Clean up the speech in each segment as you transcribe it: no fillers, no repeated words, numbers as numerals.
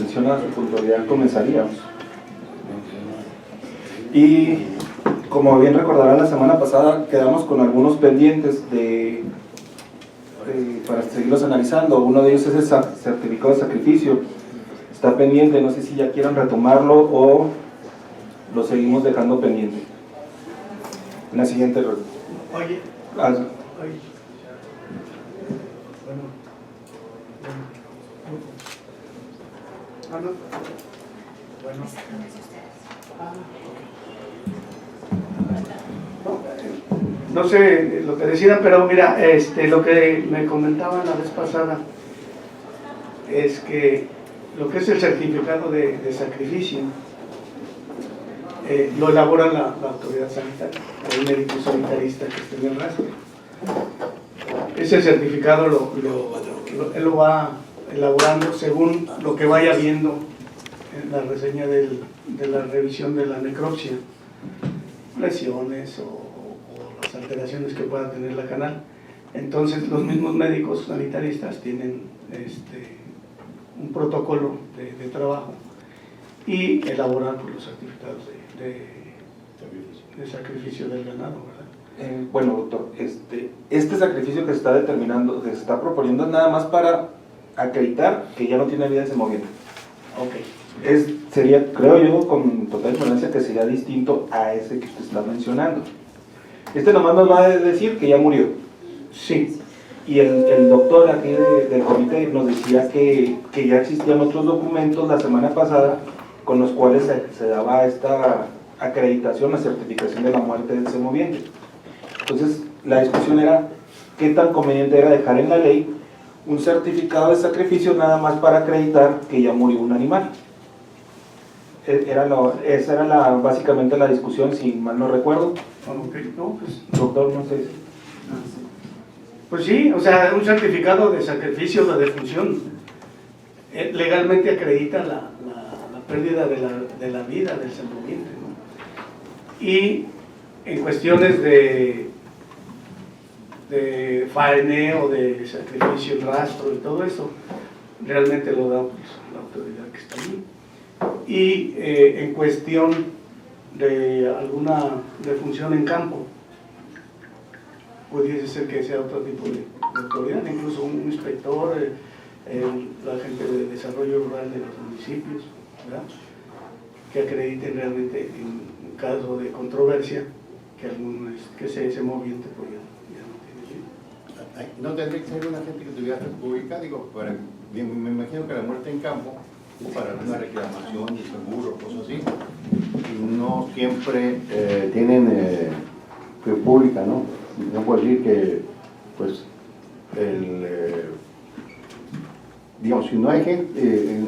atención a su puntualidad comenzaríamos. Y como bien recordarán, la semana pasada quedamos con algunos pendientes para seguirlos analizando. Uno de ellos es el certificado de sacrificio. Está pendiente, no sé si ya quieran retomarlo o lo seguimos dejando pendiente. En la siguiente ronda. Oye. No sé lo que decían, pero mira, lo que me comentaban la vez pasada es que lo que es el certificado de sacrificio lo elabora la autoridad sanitaria, o el médico sanitarista que esté en el rastro. Ese certificado él lo va elaborando según lo que vaya viendo en la reseña de la revisión de la necropsia, lesiones o las alteraciones que pueda tener la canal. Entonces los mismos médicos sanitaristas tienen un protocolo de trabajo y elaboran los certificados de sacrificio del ganado, ¿verdad? Bueno, doctor, este sacrificio que se está determinando, que se está proponiendo, es nada más para acreditar que ya no tiene vida ese moviente. Ok. Sería, creo yo, con total ignorancia, que sería distinto a ese que usted está mencionando. Nomás nos va a decir que ya murió. Sí. Y el doctor aquí del comité nos decía que ya existían otros documentos la semana pasada con los cuales se daba esta acreditación, la certificación de la muerte del semoviente. Entonces, la discusión era qué tan conveniente era dejar en la ley un certificado de sacrificio nada más para acreditar que ya murió un animal. Esa era básicamente la discusión, si mal no recuerdo. Okay. No, pues, doctor, no sé. Pues sí, o sea, un certificado de sacrificio de defunción legalmente acredita la pérdida de la vida del semoviente, ¿no? Y en cuestiones de faeneo, de sacrificio, el rastro y todo eso, realmente lo da pues, la autoridad que está allí. Y en cuestión de alguna defunción en campo, pudiese ser que sea otro tipo de autoridad, incluso un inspector, la gente de desarrollo rural de los municipios, ¿verdad? Que acrediten realmente en caso de controversia que ese moviente pues ya no tiene vida. No tendría que ser una gente que tuviera fe pública, digo, me imagino que la muerte en campo para una reclamación de seguro, cosas así, y no siempre tienen fe pública, ¿no? No puedo decir que, pues, digamos, si no hay gente,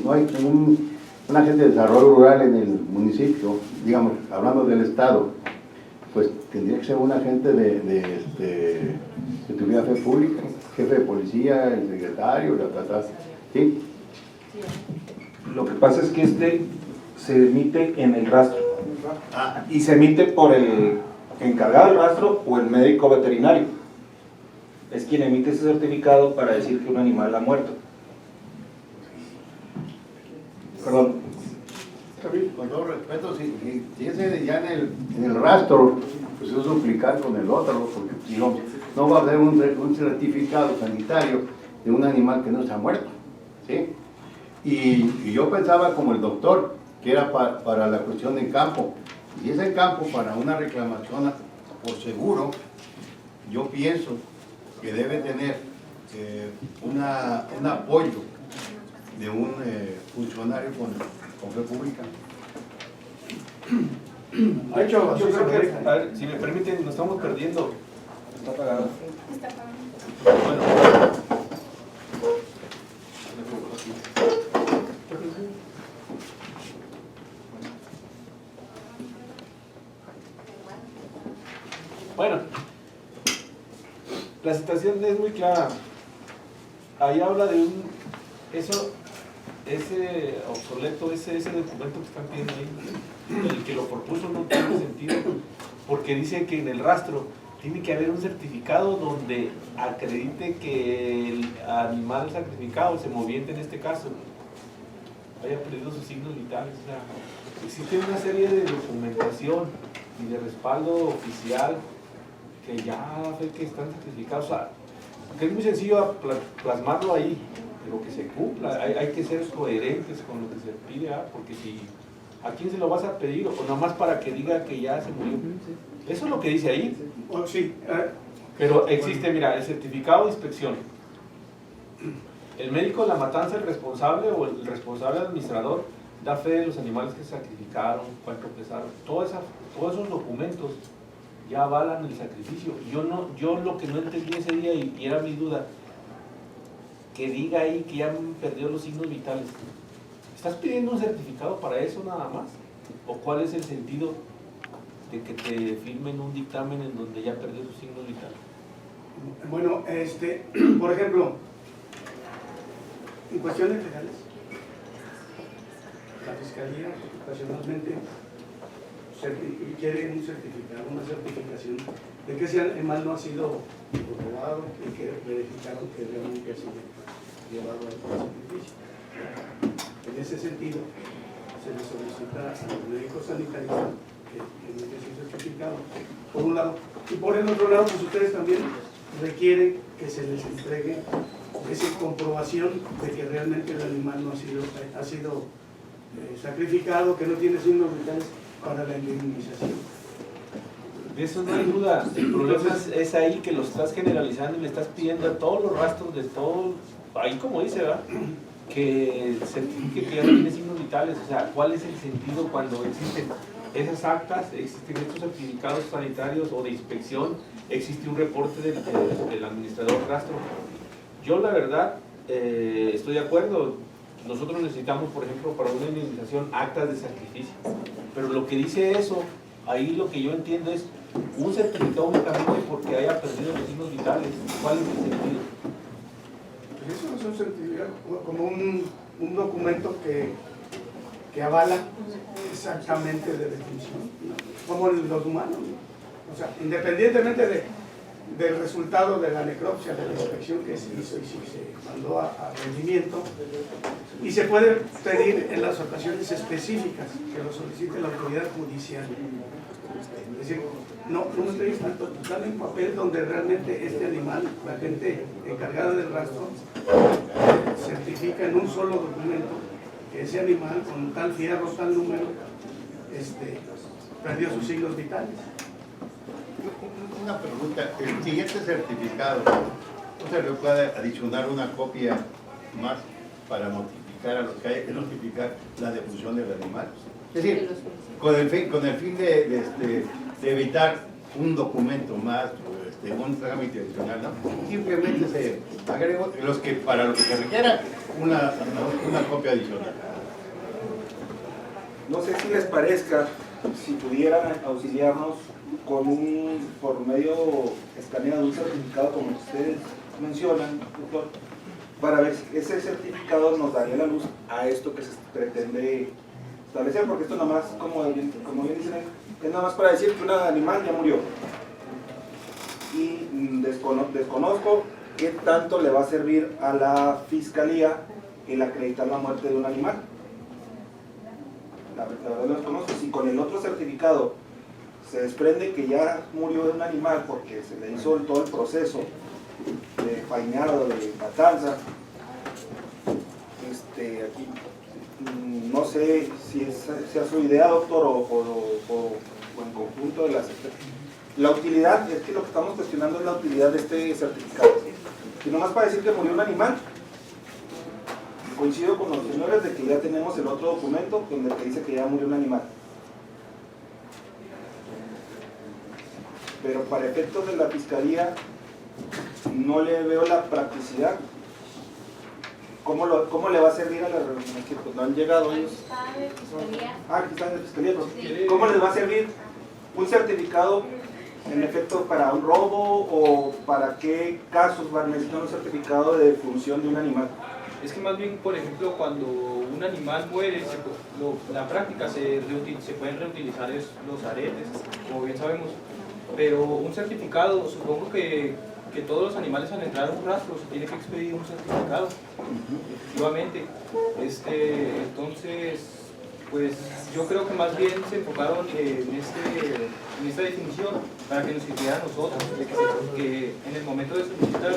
no hay un agente de desarrollo rural en el municipio, digamos, hablando del Estado, pues tendría que ser un agente que tuviera fe pública, jefe de policía, el secretario, ¿sí? Lo que pasa es que se emite en el rastro y se emite por el encargado del rastro o el médico veterinario. Es quien emite ese certificado para decir que un animal ha muerto. Perdón. Con todo respeto, si ese ya en el rastro, pues es duplicar con el otro, porque digamos, no va a haber un certificado sanitario de un animal que no se ha muerto, ¿sí? Y yo pensaba como el doctor, que era para la cuestión del campo. Si es el campo para una reclamación por seguro, yo pienso que debe tener un apoyo de un funcionario con fe pública. De hecho, yo creo que, a ver, si me permiten, nos estamos perdiendo. Está apagado. Está apagado. Bueno. Bueno, la situación es muy clara. Ahí habla de ese obsoleto, ese documento que están pidiendo ahí, el que lo propuso no tiene sentido, porque dice que en el rastro tiene que haber un certificado donde acredite que el animal sacrificado, el semoviente en este caso, haya perdido sus signos vitales. O sea, existe una serie de documentación y de respaldo oficial que ya ve que están sacrificados. O sea, que es muy sencillo plasmarlo ahí, pero que se cumpla. Hay que ser coherentes con lo que se pide, porque si ¿a quién se lo vas a pedir? O nada más para que diga que ya se murió. Eso es lo que dice ahí. Oh, sí. Pero existe, mira, el certificado de inspección. El médico de la matanza, el responsable o el responsable administrador, da fe de los animales que se sacrificaron, cuánto pesaron. Todos esos documentos ya avalan el sacrificio. Yo lo que no entendí ese día, y era mi duda, que diga ahí que ya han perdido los signos vitales. ¿Estás pidiendo un certificado para eso nada más? ¿O cuál es el sentido de que te firmen un dictamen en donde ya perdió tus signos vitales? Bueno, por ejemplo, en cuestiones legales, la Fiscalía ocasionalmente quiere un certificado, una certificación de que ese animal no ha sido comprobado y que verificaron que realmente ha sido llevado al sacrificio. En ese sentido, se le solicita a los médicos sanitarios que emiten su certificado, por un lado, y por el otro lado, pues ustedes también requieren que se les entregue esa comprobación de que realmente el animal no ha sido sacrificado, que no tiene signos vitales para la indemnización. De eso no hay duda. El problema es ahí que lo estás generalizando y le estás pidiendo a todos los rastros de todo, ahí como dice, ¿verdad?, que certifique que ya no tiene signos vitales. O sea, ¿cuál es el sentido cuando existen esas actas, existen estos certificados sanitarios o de inspección, existe un reporte del administrador rastro? Yo la verdad estoy de acuerdo. Nosotros necesitamos, por ejemplo, para una indemnización, actas de sacrificio, pero lo que dice eso, ahí lo que yo entiendo es un certificado únicamente porque haya perdido los signos vitales. ¿Cuál es el sentido? Pues eso es un certificado, como un documento que avala exactamente de definición, ¿no? Como los humanos, ¿no? O sea, independientemente del resultado de la necropsia, de la inspección que se hizo y si se mandó a rendimiento, y se puede pedir en las ocasiones específicas que lo solicite la autoridad judicial. Es decir, no me estoy tanto, dame un papel donde realmente este animal, la gente encargada del rastro, certifica en un solo documento que ese animal con tal fierro, tal número, perdió sus signos vitales. Una pregunta, el siguiente certificado, ¿no se le puede adicionar una copia más para notificar a los que haya que notificar la defunción del animal? Es decir, con el fin de evitar un documento más, un trámite adicional, ¿no? Simplemente se agrega para lo que se requiera una copia adicional. No sé si les parezca, si pudieran auxiliarnos con por medio escaneado de un certificado como ustedes mencionan, doctor, para ver si ese certificado nos daría la luz a esto que se pretende establecer, porque esto nada más, como bien dicen, es nada más para decir que un animal ya murió. Y desconozco qué tanto le va a servir a la Fiscalía el acreditar la muerte de un animal. La verdad lo desconozco. Si con el otro certificado se desprende que ya murió de un animal porque se le hizo todo el proceso de fainado, de matanza, aquí no sé si sea su idea, doctor, o en conjunto de la utilidad. Es que lo que estamos cuestionando es la utilidad de este certificado. Y nomás para decir que murió un animal, coincido con los señores de que ya tenemos el otro documento donde te dice que ya murió un animal. Pero para efectos de la Fiscalía no le veo la practicidad. ¿Cómo le va a servir a la reunión? Que pues no han llegado ellos. Aquí está de Fiscalía. Aquí está de Fiscalía. Pues, Sí. ¿cómo les va a servir un certificado en efecto para un robo o para qué casos necesitan un certificado de defunción de un animal? Es que más bien, por ejemplo, cuando un animal muere, la práctica se pueden reutilizar los aretes, como bien sabemos, pero un certificado, supongo que que todos los animales al entrar a un rastro se tiene que expedir un certificado, efectivamente. Entonces, pues yo creo que más bien se enfocaron en esta definición para que nos sirviera a nosotros, de que en el momento de solicitar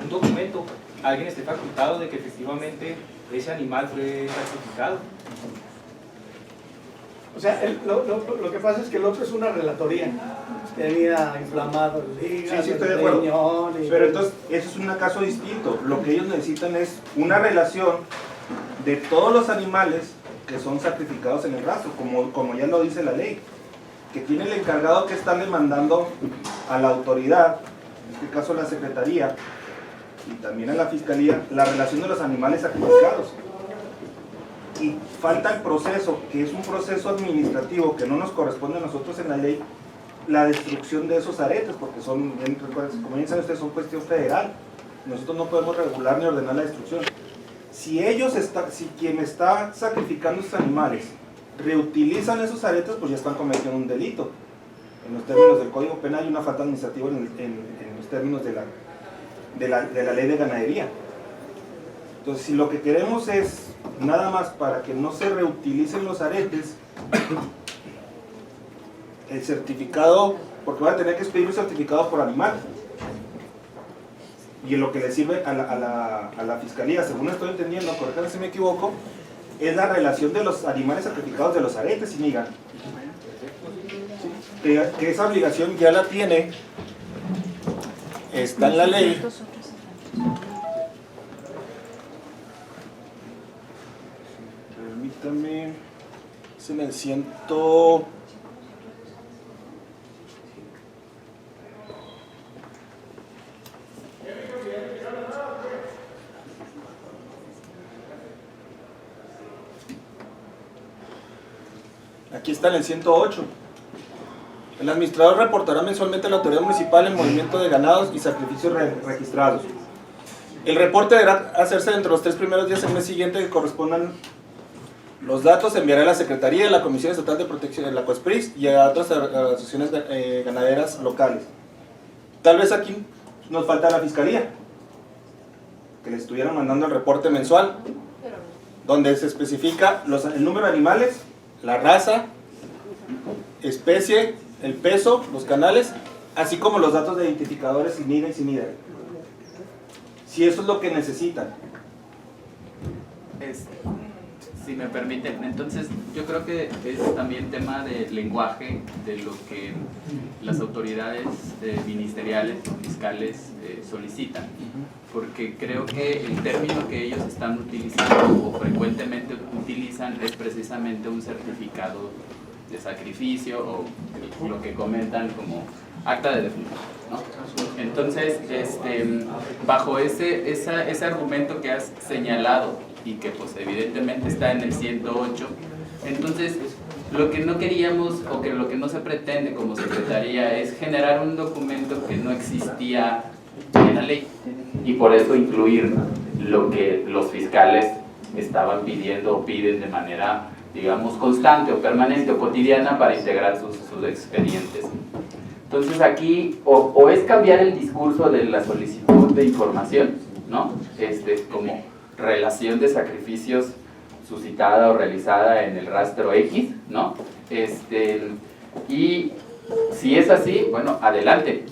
un documento, alguien esté facultado de que efectivamente ese animal fue certificado. O sea, lo que pasa es que el otro es una relatoría. Tenía inflamado el hígado, Sí, estoy de acuerdo. el riñón. Pero entonces, eso es un caso distinto. Lo que ellos necesitan es una relación de todos los animales que son sacrificados en el rastro, como ya lo dice la ley, que tiene el encargado que está demandando a la autoridad, en este caso la Secretaría, y también a la Fiscalía, la relación de los animales sacrificados. Y falta el proceso, que es un proceso administrativo que no nos corresponde a nosotros en la ley, la destrucción de esos aretes, porque son, como bien saben ustedes, son cuestión federal. Nosotros no podemos regular ni ordenar la destrucción. Si quien está sacrificando esos animales reutilizan esos aretes, pues ya están cometiendo un delito. En los términos del Código Penal hay una falta administrativa en los términos de la ley de ganadería. Entonces, si lo que queremos es nada más para que no se reutilicen los aretes, el certificado, porque van a tener que expedir un certificado por animal, y en lo que le sirve a la Fiscalía, según estoy entendiendo, corríjame si me equivoco, es la relación de los animales sacrificados de los aretes, y migan, que esa obligación ya la tiene, está en la ley. Permítame, es en el 100. Aquí está en el 108. El administrador reportará mensualmente a la autoridad municipal el movimiento de ganados y sacrificios registrados. El reporte deberá hacerse dentro de los 3 primeros días del mes siguiente que correspondan. Los datos se enviará a la Secretaría, a la Comisión Estatal de Protección de la COESPRIS y a otras asociaciones ganaderas locales. Tal vez aquí nos falta la Fiscalía, que le estuvieran mandando el reporte mensual, donde se especifica el número de animales, la raza, especie, el peso, los canales, así como los datos de identificadores sin NIDA y sin NIDA. Si eso es lo que necesitan. Si me permiten, entonces yo creo que es también tema de lenguaje de lo que las autoridades ministeriales o fiscales solicitan, porque creo que el término que ellos están utilizando o frecuentemente utilizan es precisamente un certificado de sacrificio o lo que comentan como acta de defunción, ¿no? Entonces, bajo ese argumento que has señalado y que pues evidentemente está en el 108, entonces lo que no queríamos o que lo que no se pretende como Secretaría es generar un documento que no existía en la ley y por eso incluir lo que los fiscales estaban pidiendo o piden de manera, digamos, constante o permanente o cotidiana para integrar sus expedientes. Entonces aquí o es cambiar el discurso de la solicitud de información, ¿no? Como relación de sacrificios suscitada o realizada en el rastro X, ¿no? Y si es así, bueno, adelante.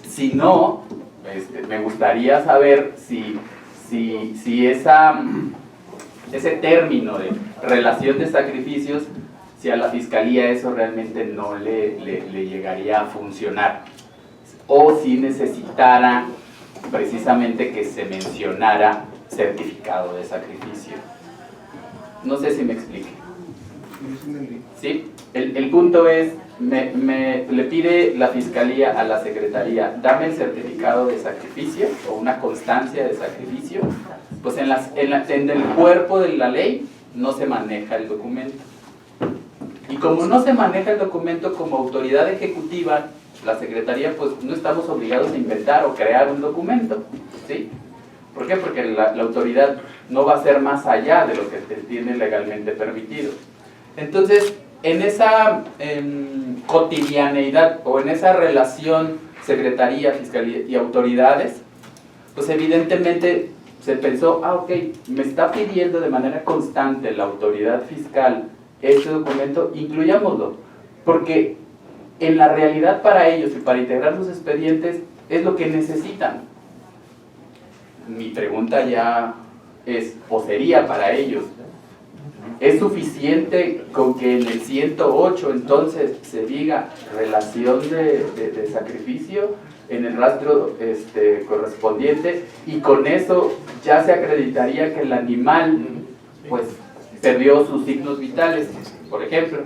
Si no, me gustaría saber si ese término de relación de sacrificios, si a la Fiscalía eso realmente no le llegaría a funcionar, o si necesitara precisamente que se mencionara certificado de sacrificio. No sé si me explique. ¿Sí? El punto es, le pide la Fiscalía a la Secretaría, dame el certificado de sacrificio o una constancia de sacrificio. Pues en el cuerpo de la ley no se maneja el documento. Y como no se maneja el documento como autoridad ejecutiva, la Secretaría pues no estamos obligados a inventar o crear un documento, ¿sí? ¿Por qué? Porque la autoridad no va a ser más allá de lo que tiene legalmente permitido. Entonces, en esa cotidianeidad o en esa relación Secretaría, Fiscalía y autoridades, pues evidentemente se pensó, ok, me está pidiendo de manera constante la autoridad fiscal este documento, incluyámoslo, porque en la realidad para ellos y para integrar sus expedientes es lo que necesitan. Mi pregunta ya es, o sería para ellos, ¿es suficiente con que en el 108 entonces se diga relación de sacrificio en el rastro correspondiente y con eso ya se acreditaría que el animal pues perdió sus signos vitales, por ejemplo?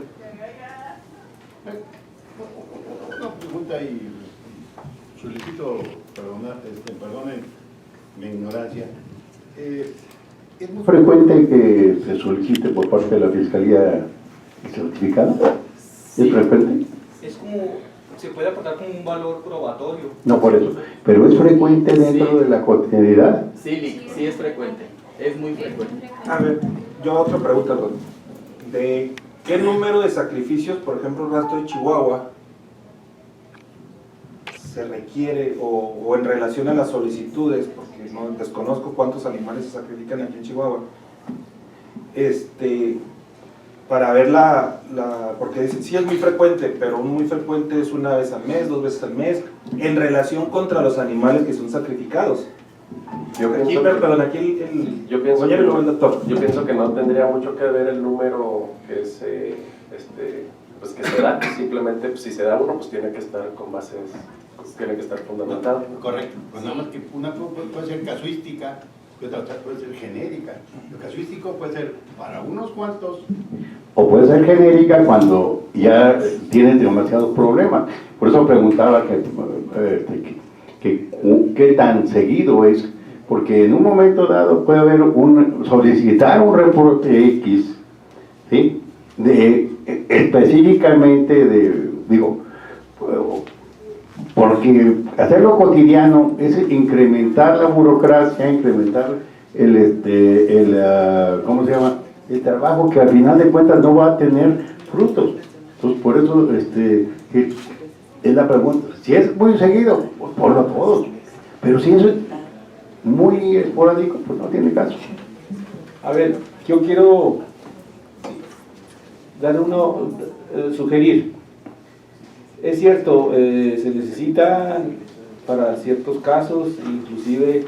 Una pregunta y solicito perdonen mi ignorancia. ¿Es muy frecuente que se solicite por parte de la Fiscalía el certificado? Sí. ¿Es frecuente? Es como, se puede aportar como un valor probatorio. No por eso, pero es frecuente dentro Sí. de la cotidianidad. Sí es frecuente, es muy frecuente. A ver, yo otra pregunta, Ron. ¿De qué número de sacrificios, por ejemplo, el rastro de Chihuahua, se requiere o en relación a las solicitudes, porque no desconozco cuántos animales se sacrifican aquí en Chihuahua, para ver porque dicen, sí es muy frecuente, pero muy frecuente es una vez al mes, 2 veces al mes, en relación contra los animales que son sacrificados? Yo Aquí, pienso, perdón, aquí yo pienso compañero y luego el doctor. yo pienso que no tendría mucho que ver el número que pues que se da. Simplemente pues, si se da uno, pues tiene que estar con bases, pues, tiene que estar fundamentado. Correcto, pues nada más que una puede ser casuística y otra puede ser genérica. Lo casuístico puede ser para unos cuantos. O puede ser genérica cuando ya tienes demasiados problemas. Por eso preguntaba qué tan seguido es, porque en un momento dado puede haber solicitar un reporte X, ¿sí? Específicamente porque hacerlo cotidiano es incrementar la burocracia, incrementar ¿cómo se llama? El trabajo que al final de cuentas no va a tener frutos. Entonces por eso es la pregunta. Si es muy seguido, pues ponlo a todos. Pero si es muy esporádico, pues no tiene caso. A ver, yo quiero sugerir. Es cierto, se necesita para ciertos casos, inclusive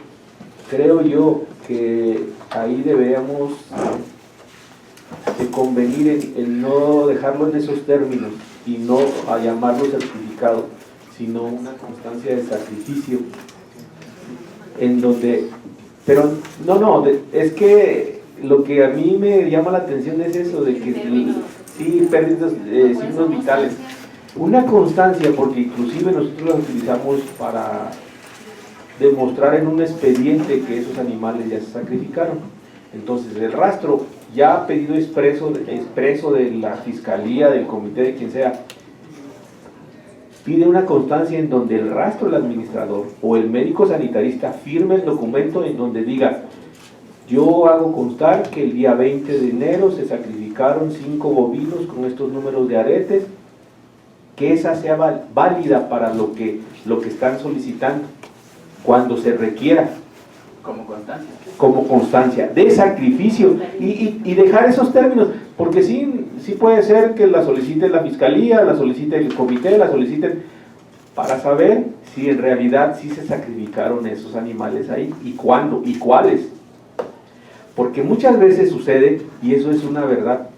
creo yo que ahí debemos de convenir en no dejarlo en esos términos y no a llamarlo certificado, sino una constancia de sacrificio en donde, pero es que lo que a mí me llama la atención es eso de que sí pérdidas signos vitales, una constancia, porque inclusive nosotros la utilizamos para demostrar en un expediente que esos animales ya se sacrificaron. Entonces el rastro ya pedido expreso de la fiscalía, del comité, de quien sea, pide una constancia en donde el rastro del administrador o el médico sanitarista firme el documento en donde diga: yo hago constar que el día 20 de enero se sacrificaron 5 bovinos con estos números de aretes, que esa sea válida para lo que están solicitando cuando se requiera. Como constancia de sacrificio y dejar esos términos, porque sí puede ser que la solicite la fiscalía, la solicite el comité, la soliciten para saber si en realidad sí se sacrificaron esos animales ahí y cuándo y cuáles, porque muchas veces sucede, y eso es una verdad,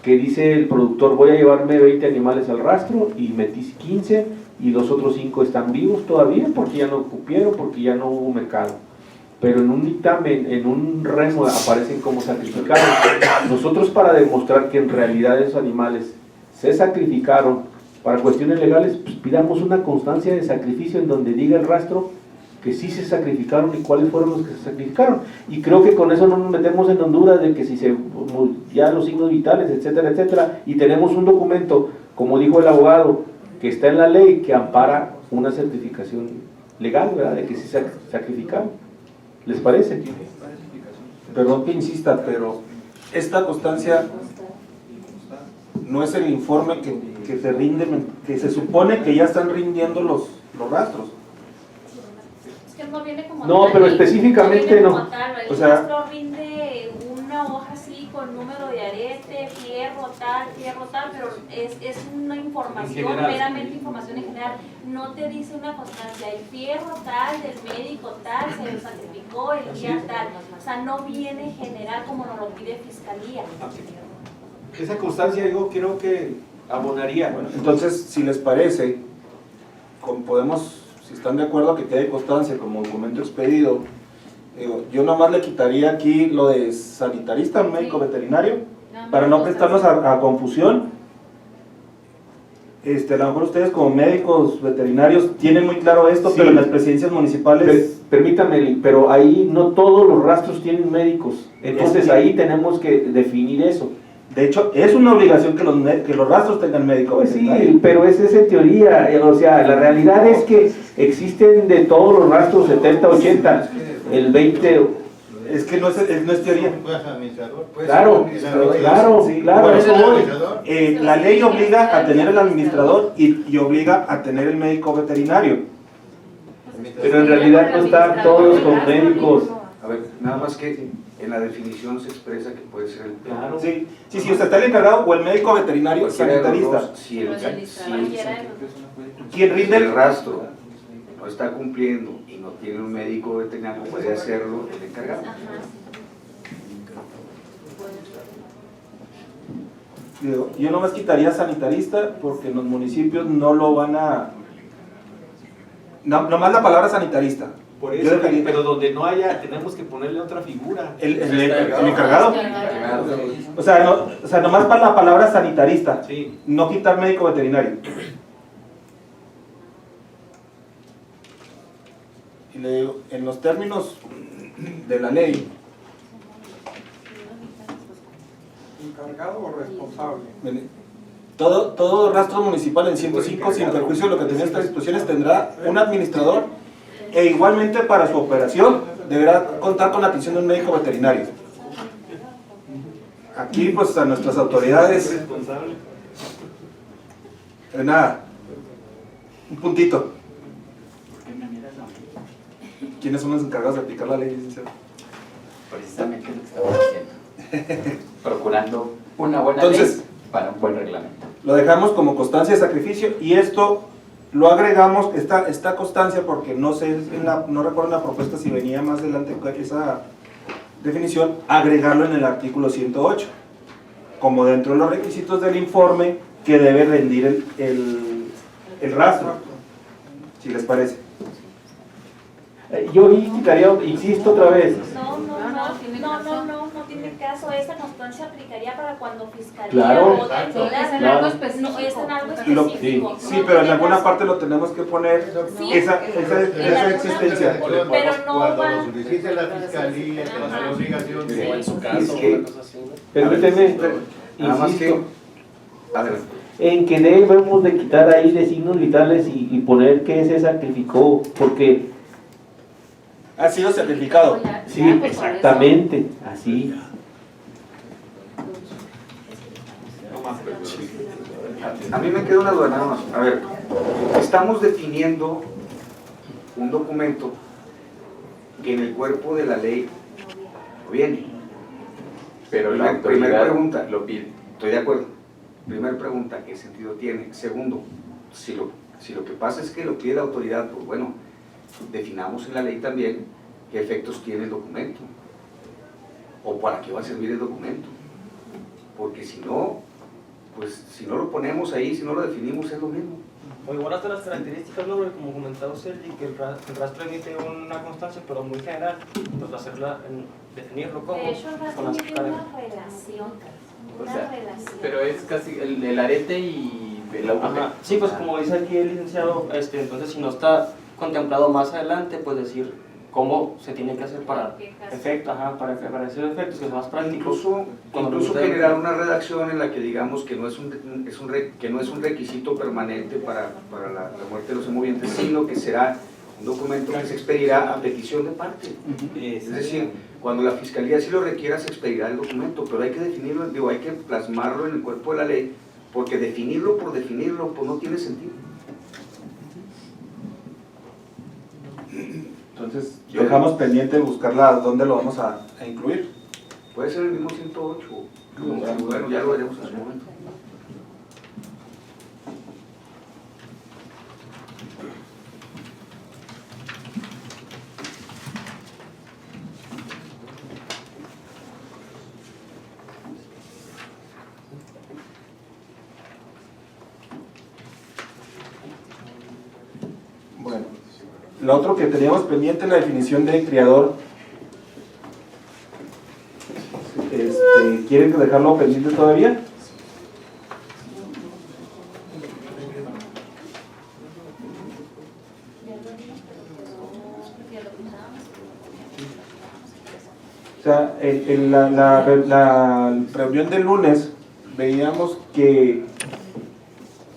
que dice el productor: voy a llevarme 20 animales al rastro y metí 15 y los otros 5 están vivos todavía porque ya no cupieron, porque ya no hubo mercado. Pero en un dictamen, en un remo, aparecen como sacrificados. Nosotros, para demostrar que en realidad esos animales se sacrificaron para cuestiones legales, pues pidamos una constancia de sacrificio en donde diga el rastro que sí se sacrificaron y cuáles fueron los que se sacrificaron. Y creo que con eso no nos metemos en Honduras de que si ya los signos vitales, etcétera, etcétera, y tenemos un documento, como dijo el abogado, que está en la ley, que ampara una certificación legal, ¿verdad?, de que sí se sacrificaron. ¿Les parece? Perdón que insista, pero esta constancia no es el informe que se rinde, que se supone que ya están rindiendo los rastros. Es que no viene como No, tal, pero y específicamente viene no. como tal, el O sea- rastro rinde una hoja así con número de arete, fierro tal, pero es una información, En general. meramente información en general. No te dice una constancia, el fierro tal, del médico tal, se sacrificó el día tal. O sea, no viene en general como nos lo pide Fiscalía. Esa constancia, yo creo que abonaría. Bueno, entonces, si les parece, podemos, si están de acuerdo, que quede constancia como documento expedido. Yo nomás le quitaría aquí lo de sanitarista, médico veterinario, para no prestarnos a confusión. A lo mejor ustedes como médicos veterinarios tienen muy claro esto, Sí. pero en las presidencias municipales... Permítame, Eli, pero ahí no todos los rastros tienen médicos. Entonces ahí tenemos que definir eso. De hecho, es una obligación que los rastros tengan médico Pues sí, veterinario. pero esa es en teoría. O sea, la realidad es que existen de todos los rastros 70, 80, el 20... Es que no es teoría. Claro, claro, Sí, claro, por eso eso voy. la ley obliga a tener el administrador y obliga a tener el médico veterinario. Pero en realidad no están todos con médicos. A ver, nada más que en la definición se expresa que puede ser el Claro. Sí, sí, sí, usted está el encargado o el médico veterinario cualquiera de los sanitarista. dos. Si el Quien rinde el rastro no está cumpliendo y no tiene un médico veterinario, puede hacerlo el encargado. Yo nomás quitaría sanitarista porque en los municipios no lo van a... nomás la palabra sanitarista. Por Yo eso, dejaría- pero donde no haya, tenemos que ponerle otra figura. El encargado. O sea, nomás para la palabra sanitarista, Sí. no quitar médico veterinario. Y le digo, en los términos de la ley, ¿Encargado o responsable? todo rastro municipal en 105, sin perjuicio de lo que tenía estas disposiciones, tendrá un administrador e igualmente para su operación deberá contar con la atención de un médico veterinario. Aquí pues a nuestras autoridades, nada, un puntito. ¿Quiénes son los encargados de aplicar la ley, licenciado? Precisamente lo que estamos haciendo. Procurando una buena Entonces, ley para un buen reglamento. Lo dejamos como constancia de sacrificio y esto lo agregamos, esta constancia, porque no sé, no recuerdo en la propuesta si venía más adelante esa definición, agregarlo en el artículo 108, como dentro de los requisitos del informe que debe rendir el rastro, si les parece. Yo quitaría, insisto otra vez, No tiene caso. Esta constancia aplicaría para cuando Fiscalía Claro. o de entidad, Claro. no es en algo Lo- específico. sí, pero en alguna parte lo tenemos que poner Sí. esa alguna- existencia. pero no Cuando va. lo solicite la fiscalía, Ajá. la obligación O en su de... caso, Es que- una cosa así, ¿no? permíteme, Nada más que... insisto, Adelante. en que debemos de quitar ahí de signos vitales y poner que se sacrificó, porque Ha sido certificado. sí, exactamente, así. A mí me queda una duda nada más. A ver, estamos definiendo un documento que en el cuerpo de la ley no viene. Pero la Primera autoridad pregunta. lo pide. Estoy de acuerdo. Primera pregunta, ¿qué sentido tiene? Segundo, si lo que pasa es que lo pide la autoridad, pues bueno, definamos en la ley también qué efectos tiene el documento o para qué va a servir el documento. Porque si no, pues si no lo ponemos ahí, si no lo definimos, es lo mismo. O igual hasta las características, ¿no? Como comentaba usted, y que el rastro emite una constancia, pero muy general, pues hacerla, definirlo como De hecho, el con rastro las tiene una relación. O Una sea, relación. pero es casi el arete y el Ajá. agujero. Sí, pues como dice aquí el licenciado, entonces si no está contemplado más adelante, pues decir cómo se tiene que hacer para efectos, para esos efectos que son más prácticos. Incluso generar una redacción en la que digamos que no es un requisito permanente para la muerte de los semovientes, sino que será un documento que se expedirá a petición de parte. Es decir, cuando la Fiscalía sí lo requiera, se expedirá el documento, pero hay que definirlo, hay que plasmarlo en el cuerpo de la ley, porque definirlo por definirlo pues no tiene sentido. Entonces, dejamos pendiente de buscarla dónde lo vamos a incluir. Puede ser el mismo 108, bueno, ya lo veremos en su momento. Bueno, lo otro que teníamos pendiente es la definición de criador. ¿Quieren dejarlo pendiente todavía? O sea, en la reunión del lunes veíamos que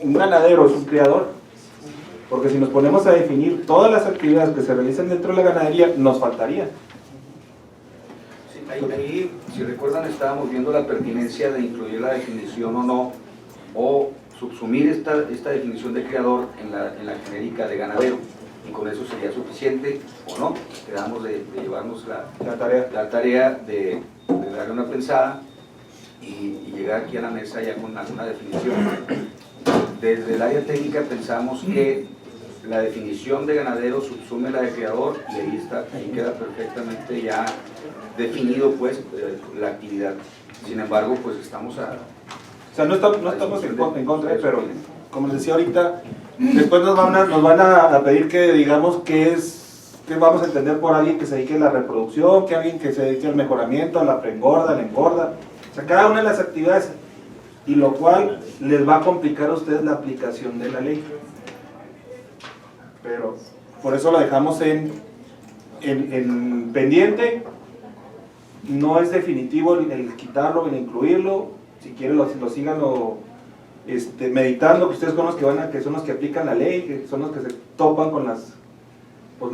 un ganadero es un criador, porque si nos ponemos a definir todas las actividades que se realizan dentro de la ganadería, nos faltaría. Sí, ahí, si recuerdan, estábamos viendo la pertinencia de incluir la definición o no, o subsumir esta definición de criador en la genérica de ganadero, y con eso sería suficiente o no. Quedamos de llevarnos la tarea de darle una pensada y llegar aquí a la mesa ya con alguna definición. Desde el área técnica pensamos que la definición de ganadero subsume la de criador, y ahí queda perfectamente ya definido pues la actividad. Sin embargo, pues estamos o sea, no estamos en contra, pero como les decía ahorita, después nos van a pedir que digamos qué vamos a entender por alguien que se dedique a la reproducción, que alguien que se dedique al mejoramiento, a la preengorda, la engorda, o sea, cada una de las actividades, y lo cual les va a complicar a ustedes la aplicación de la ley. Pero por eso lo dejamos en pendiente. No es definitivo el quitarlo, el incluirlo. Si quieren lo sigan meditando, que ustedes son los que son los que aplican la ley, que son los que se topan con las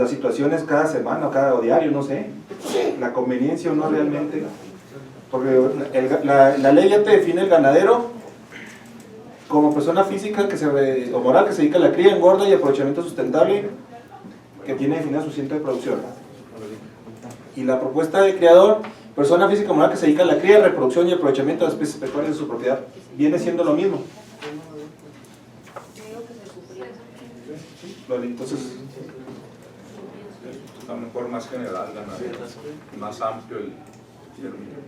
situaciones cada semana o diario, no sé, la conveniencia o no realmente. Porque la ley ya te define el ganadero como persona física o moral que se dedica a la cría, engorda y aprovechamiento sustentable, que tiene definida su centro de producción. Y la propuesta de criador, persona física o moral que se dedica a la cría, reproducción y aprovechamiento de las especies pecuarias de su propiedad, viene siendo lo mismo. Entonces, a lo mejor más general, más amplio el término.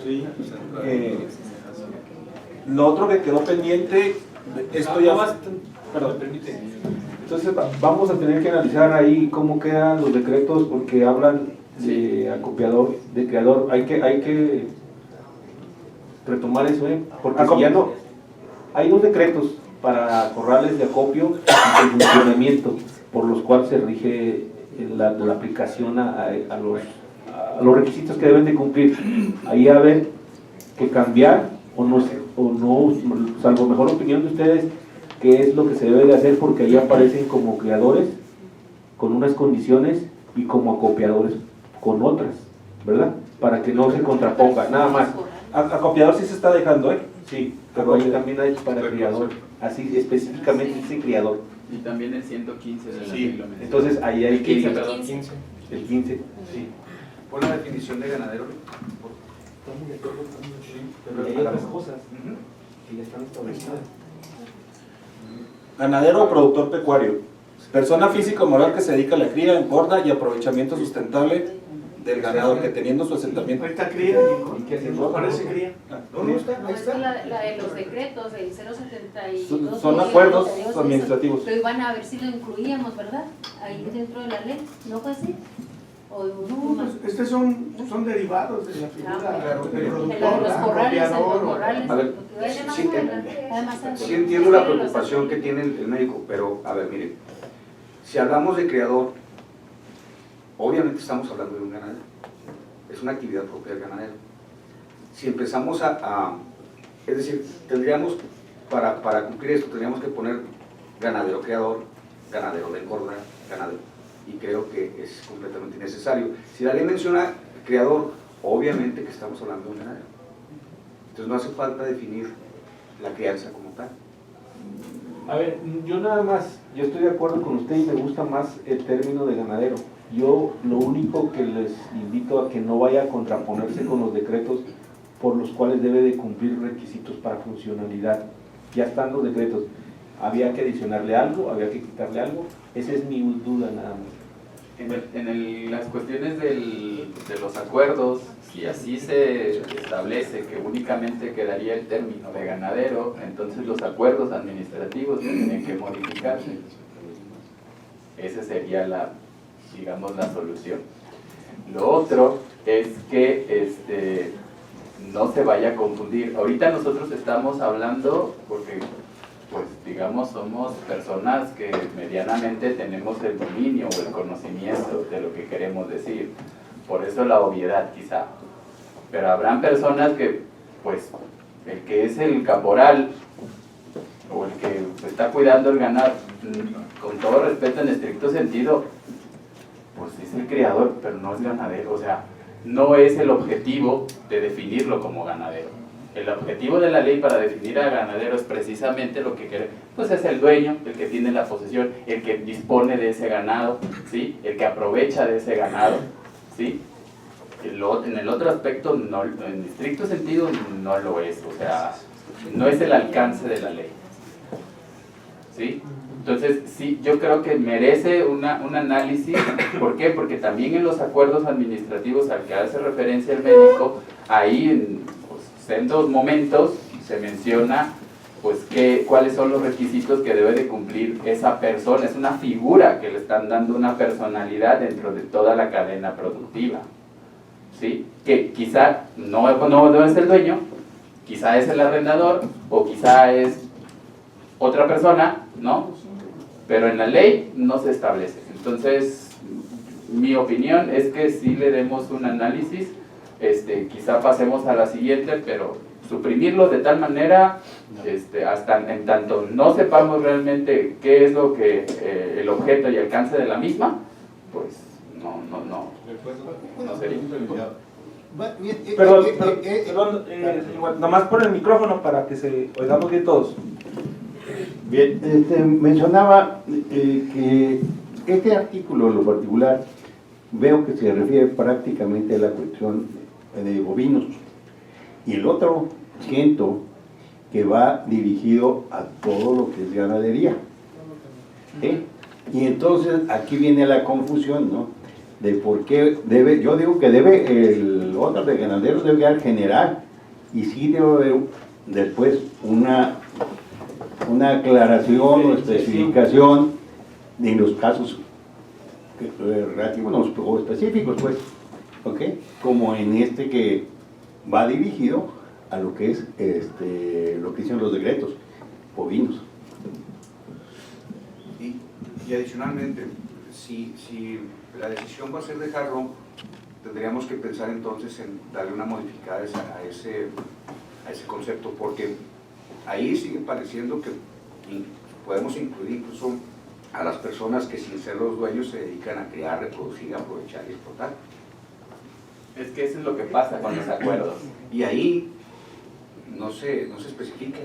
Sí. Lo otro que quedó pendiente, esto ya... Perdón, permite. Entonces vamos a tener que analizar ahí cómo quedan los decretos, porque hablan de acopiador, de criador. Hay que retomar eso, porque si ya no... Hay dos decretos para corrales de acopio y de funcionamiento, por los cuales se rige la aplicación a los requisitos que deben de cumplir. Ahí va a haber que cambiar o no, salvo mejor opinión de ustedes, qué es lo que se debe de hacer, porque ahí aparecen como criadores con unas condiciones y como acopiadores con otras, ¿verdad? Para que no se contraponga, nada más. Acopiador sí se está dejando, Sí, pero ahí también hay para criador, así específicamente dice criador. Y también el 115 de la reglamento. Entonces ahí hay que ir. El 15, sí. Pon la definición de ganadero. Pero hay otras cosas que ya están establecidas. Ganadero o productor pecuario, persona física o moral que se dedica a la cría, engorda y aprovechamiento sustentable del ganado, que teniendo su asentamiento. Ahorita cría y que no parece cría. ¿Dónde está? No, es que la de los decretos, el 072. Son acuerdos administrativos. Pero iban a ver si lo incluíamos, ¿verdad? Ahí dentro de la ley. ¿No fue así? No, pues estos son derivados de la figura del de los corrales, A ver, sí entiendo la preocupación que tiene el médico, pero a ver, miren, si hablamos de criador, obviamente estamos hablando de un ganadero, es una actividad propia del ganadero. Si empezamos es decir, tendríamos, para cumplir esto, tendríamos que poner ganadero criador, ganadero de engorda, ganadero, y creo que es completamente innecesario. Si la ley menciona criador, obviamente que estamos hablando de un ganadero. Entonces no hace falta definir la crianza como tal. A ver, yo nada más, Yo estoy de acuerdo con usted y me gusta más el término de ganadero. Yo lo único que les invito a que no vaya a contraponerse con los decretos por los cuales debe de cumplir requisitos para funcionalidad. Ya están los decretos. ¿Había que adicionarle algo? ¿Había que quitarle algo? Esa es mi duda nada más. En las cuestiones de los acuerdos, si así se establece que únicamente quedaría el término de ganadero, entonces los acuerdos administrativos tienen que modificarse. Esa sería digamos, la solución. Lo otro es que no se vaya a confundir. Ahorita nosotros estamos hablando porque, pues digamos, somos personas que medianamente tenemos el dominio o el conocimiento de lo que queremos decir. Por eso la obviedad quizá. Pero habrán personas que, pues, el que es el caporal o el que está cuidando el ganado, con todo respeto en estricto sentido, pues es el criador, pero no es ganadero. O sea, no es el objetivo de definirlo como ganadero. El objetivo de la ley para definir a ganadero es precisamente lo que quiere, pues es el dueño, el que tiene la posesión, el que dispone de ese ganado, ¿sí? El que aprovecha de ese ganado, ¿sí? En el otro aspecto, no, en estricto sentido, no lo es, o sea, no es el alcance de la ley, ¿sí? Entonces, sí, yo creo que merece un análisis. ¿Por qué? Porque también en los acuerdos administrativos al que hace referencia el médico, ahí en 2 momentos se menciona pues cuáles son los requisitos que debe de cumplir esa persona. Es una figura que le están dando una personalidad dentro de toda la cadena productiva, ¿sí? Que quizá no es el dueño, quizá es el arrendador o quizá es otra persona, ¿no? Pero en la ley no se establece. Entonces, mi opinión es que sí le demos un análisis. Quizá pasemos a la siguiente, pero suprimirlo de tal manera, hasta en tanto no sepamos realmente qué es lo que el objeto y alcance de la misma, pues no sería. Perdón, nomás por el micrófono para que se oigamos bien todos. Bien, mencionaba que este artículo en lo particular veo que se refiere prácticamente a la cuestión de bovinos, y el otro siento que va dirigido a todo lo que es ganadería, ¿sí? Y entonces aquí viene la confusión, ¿no? De por qué debe, yo digo que debe, el otro de ganaderos debe quedar general, y sí debe haber después una aclaración o especificación en los casos relativos o específicos, pues, ¿ok? Como en este que va dirigido a lo que es lo que dicen los decretos bovinos. Y adicionalmente, si la decisión va a ser dejarlo, tendríamos que pensar entonces en darle una modificada a ese concepto, porque ahí sigue pareciendo que podemos incluir incluso a las personas que sin ser los dueños se dedican a criar, reproducir, aprovechar y explotar. Es que eso es lo que pasa con los acuerdos. Y ahí no se especifica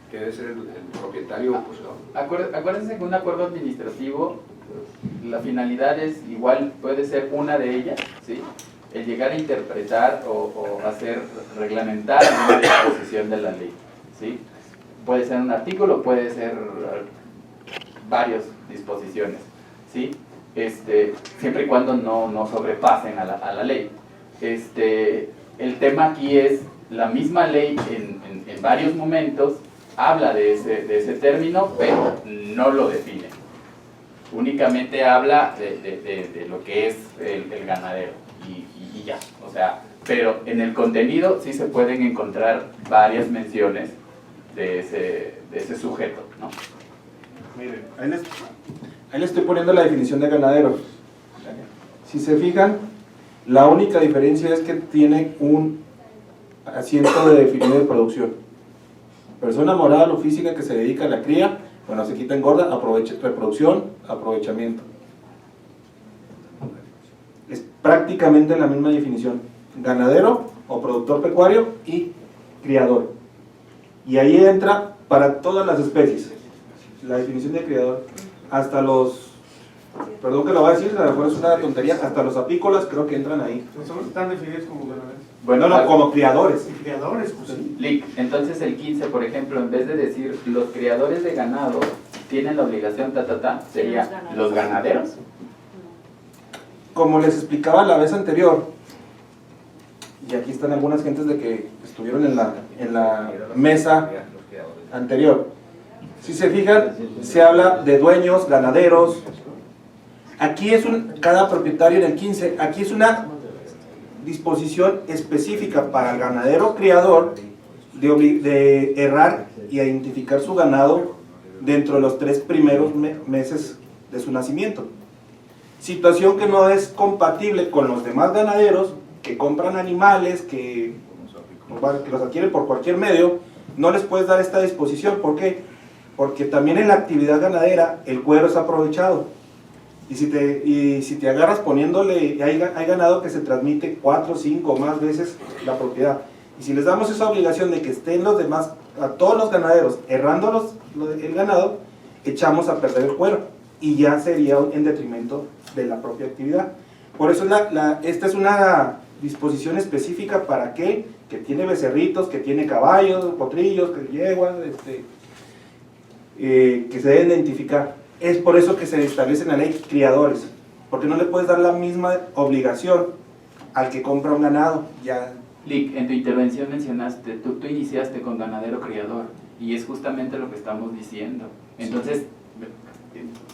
que debe ser el propietario o poseedor. Acuérdense que un acuerdo administrativo, la finalidad es igual, puede ser una de ellas, ¿sí? El llegar a interpretar o hacer reglamentar una disposición de la ley, ¿sí? Puede ser un artículo, puede ser varias disposiciones, ¿sí? Siempre y cuando no sobrepasen a la ley. El tema aquí es, la misma ley en varios momentos habla de ese término, pero no lo define. Únicamente habla de lo que es el ganadero y ya, o sea, pero en el contenido sí se pueden encontrar varias menciones de ese sujeto, ¿no? Miren, ahí les estoy poniendo la definición de ganadero. Si se fijan, la única diferencia es que tiene un asiento de definición de producción. Persona moral o física que se dedica a la cría, bueno, se quita engorda, reproducción, aprovechamiento. Es prácticamente la misma definición. Ganadero o productor pecuario y criador. Y ahí entra para todas las especies la definición de criador. hasta los, perdón que lo voy a decir, a lo mejor es una tontería, hasta los apícolas creo que entran ahí. Están definidos como ganaderos. Bueno, No, como criadores. Criadores, pues sí. Lic, entonces el 15, por ejemplo, en vez de decir los criadores de ganado tienen la obligación, sería los ganaderos. Como les explicaba la vez anterior, y aquí están algunas gentes de que estuvieron en la mesa anterior. Si se fijan, se habla de dueños, ganaderos. Aquí es cada propietario en el 15, aquí es una disposición específica para el ganadero criador de errar y identificar su ganado dentro de los 3 primeros meses de su nacimiento. Situación que no es compatible con los demás ganaderos que compran animales, que los adquieren por cualquier medio. No les puedes dar esta disposición. ¿Por qué? Porque también en la actividad ganadera el cuero es aprovechado. Y si te agarras poniéndole, hay ganado que se transmite 4, 5 o más veces la propiedad. Y si les damos esa obligación de que estén los demás, a todos los ganaderos, errando el ganado, echamos a perder el cuero. Y ya sería en detrimento de la propia actividad. Por eso esta es una disposición específica para aquel que tiene becerritos, que tiene caballos, potrillos, que yeguas, que se deben identificar. Es por eso que se establece en la ley criadores, porque no le puedes dar la misma obligación al que compra un ganado. Ya. Lic, en tu intervención mencionaste, tú iniciaste con ganadero criador, y es justamente lo que estamos diciendo. Entonces,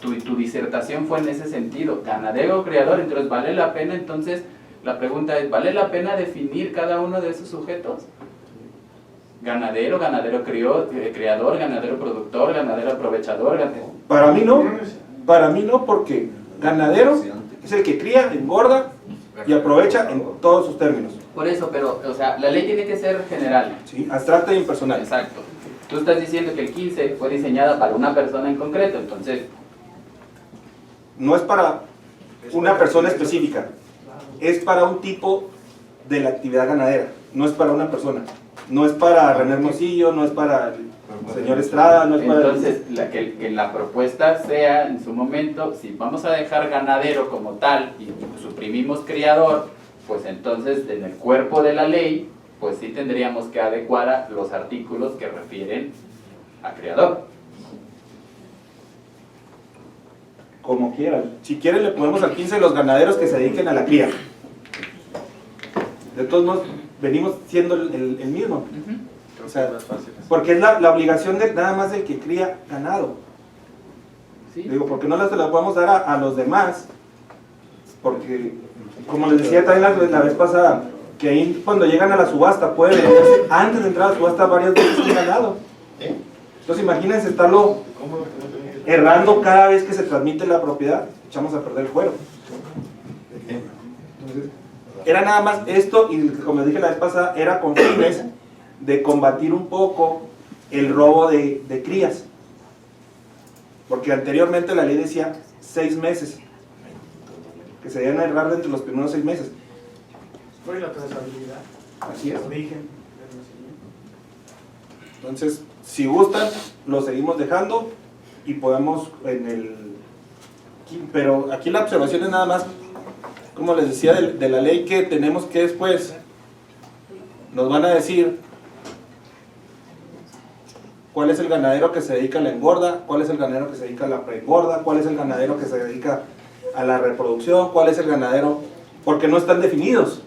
tu disertación fue en ese sentido, ganadero criador, entonces ¿vale la pena? Entonces, la pregunta es, ¿vale la pena definir cada uno de esos sujetos? Ganadero, ganadero criador, ganadero productor, ganadero aprovechador. Para mí no, porque ganadero es el que cría, engorda y aprovecha en todos sus términos. Por eso, pero, o sea, la ley tiene que ser general. Sí, abstracta y impersonal. Exacto. Tú estás diciendo que el 15 fue diseñada para una persona en concreto, entonces... No es para una persona específica, es para un tipo de la actividad ganadera, no es para una persona. No es para René Hermosillo, no es para el señor Estrada, no es para... Entonces, que la propuesta sea en su momento, si vamos a dejar ganadero como tal y suprimimos criador, pues entonces en el cuerpo de la ley, pues sí tendríamos que adecuar a los artículos que refieren a criador. Como quieran. Si quieren le ponemos al 15 los ganaderos que se dediquen a la cría. De todos modos, venimos siendo el mismo. O sea, porque es la obligación de nada más del que cría ganado. ¿Sí? Digo, porque no se la podemos dar a los demás. Porque, como les decía también la vez pasada, que ahí cuando llegan a la subasta puede venderse antes de entrar a la subasta varias veces un ganado. Entonces imagínense estarlo errando cada vez que se transmite la propiedad, echamos a perder el cuero. Entonces, era nada más esto, y como les dije la vez pasada, era con fines de combatir un poco el robo de crías. Porque anteriormente la ley decía 6 meses, que se debían errar dentro de los primeros 6 meses. Fue la trazabilidad. Así es. El origen. Entonces, si gustan, lo seguimos dejando y podemos pero aquí la observación es nada más, como les decía, de la ley que tenemos que después nos van a decir cuál es el ganadero que se dedica a la engorda, cuál es el ganadero que se dedica a la preengorda, cuál es el ganadero que se dedica a la reproducción, cuál es el ganadero, porque no están definidos.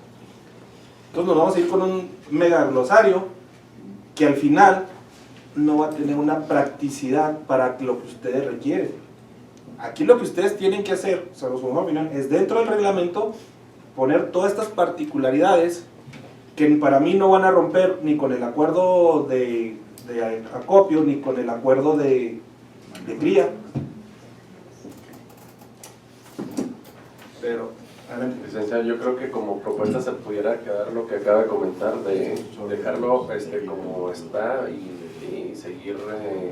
Entonces nos vamos a ir con un mega glosario que al final no va a tener una practicidad para lo que ustedes requieren. Aquí lo que ustedes tienen que hacer, según su opinión, es dentro del reglamento poner todas estas particularidades que para mí no van a romper ni con el acuerdo de acopio ni con el acuerdo de cría. Pero, licenciado, yo creo que como propuesta se pudiera quedar lo que acaba de comentar, de dejarlo como está y seguir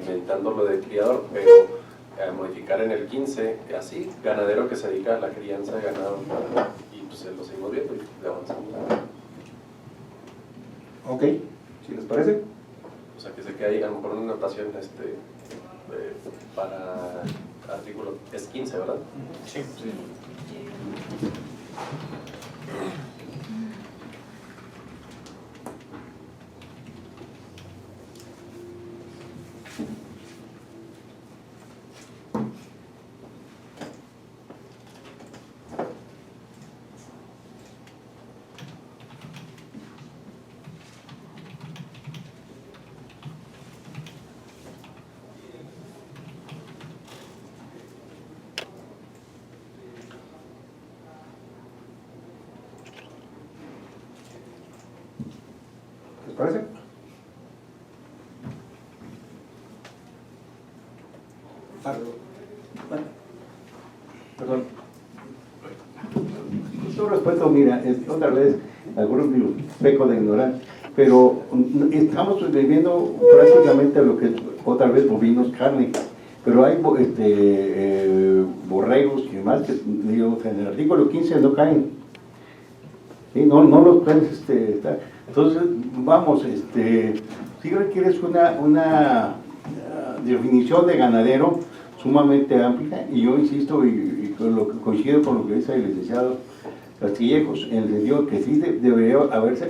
inventando lo de criador, pero modificar en el 15, así, ganadero que se dedica a la crianza de ganado, y pues lo seguimos viendo y avanzamos. Ok, si les parece. O sea, que se quede ahí a lo mejor una anotación para artículo es 15, ¿verdad? Sí. ¿Les parece? Perdón. Con todo respeto, mira, otra vez, algunos peco de ignorar, pero estamos viviendo prácticamente lo que es otra vez bovinos, carne, pero hay borregos y demás que digo, en el artículo 15 no caen. ¿Sí? No los puedes estar. Entonces, vamos, si requieres una definición de ganadero sumamente amplia, y yo insisto y coincido con lo que dice el licenciado Castillejos, en el sentido que sí debería haberse,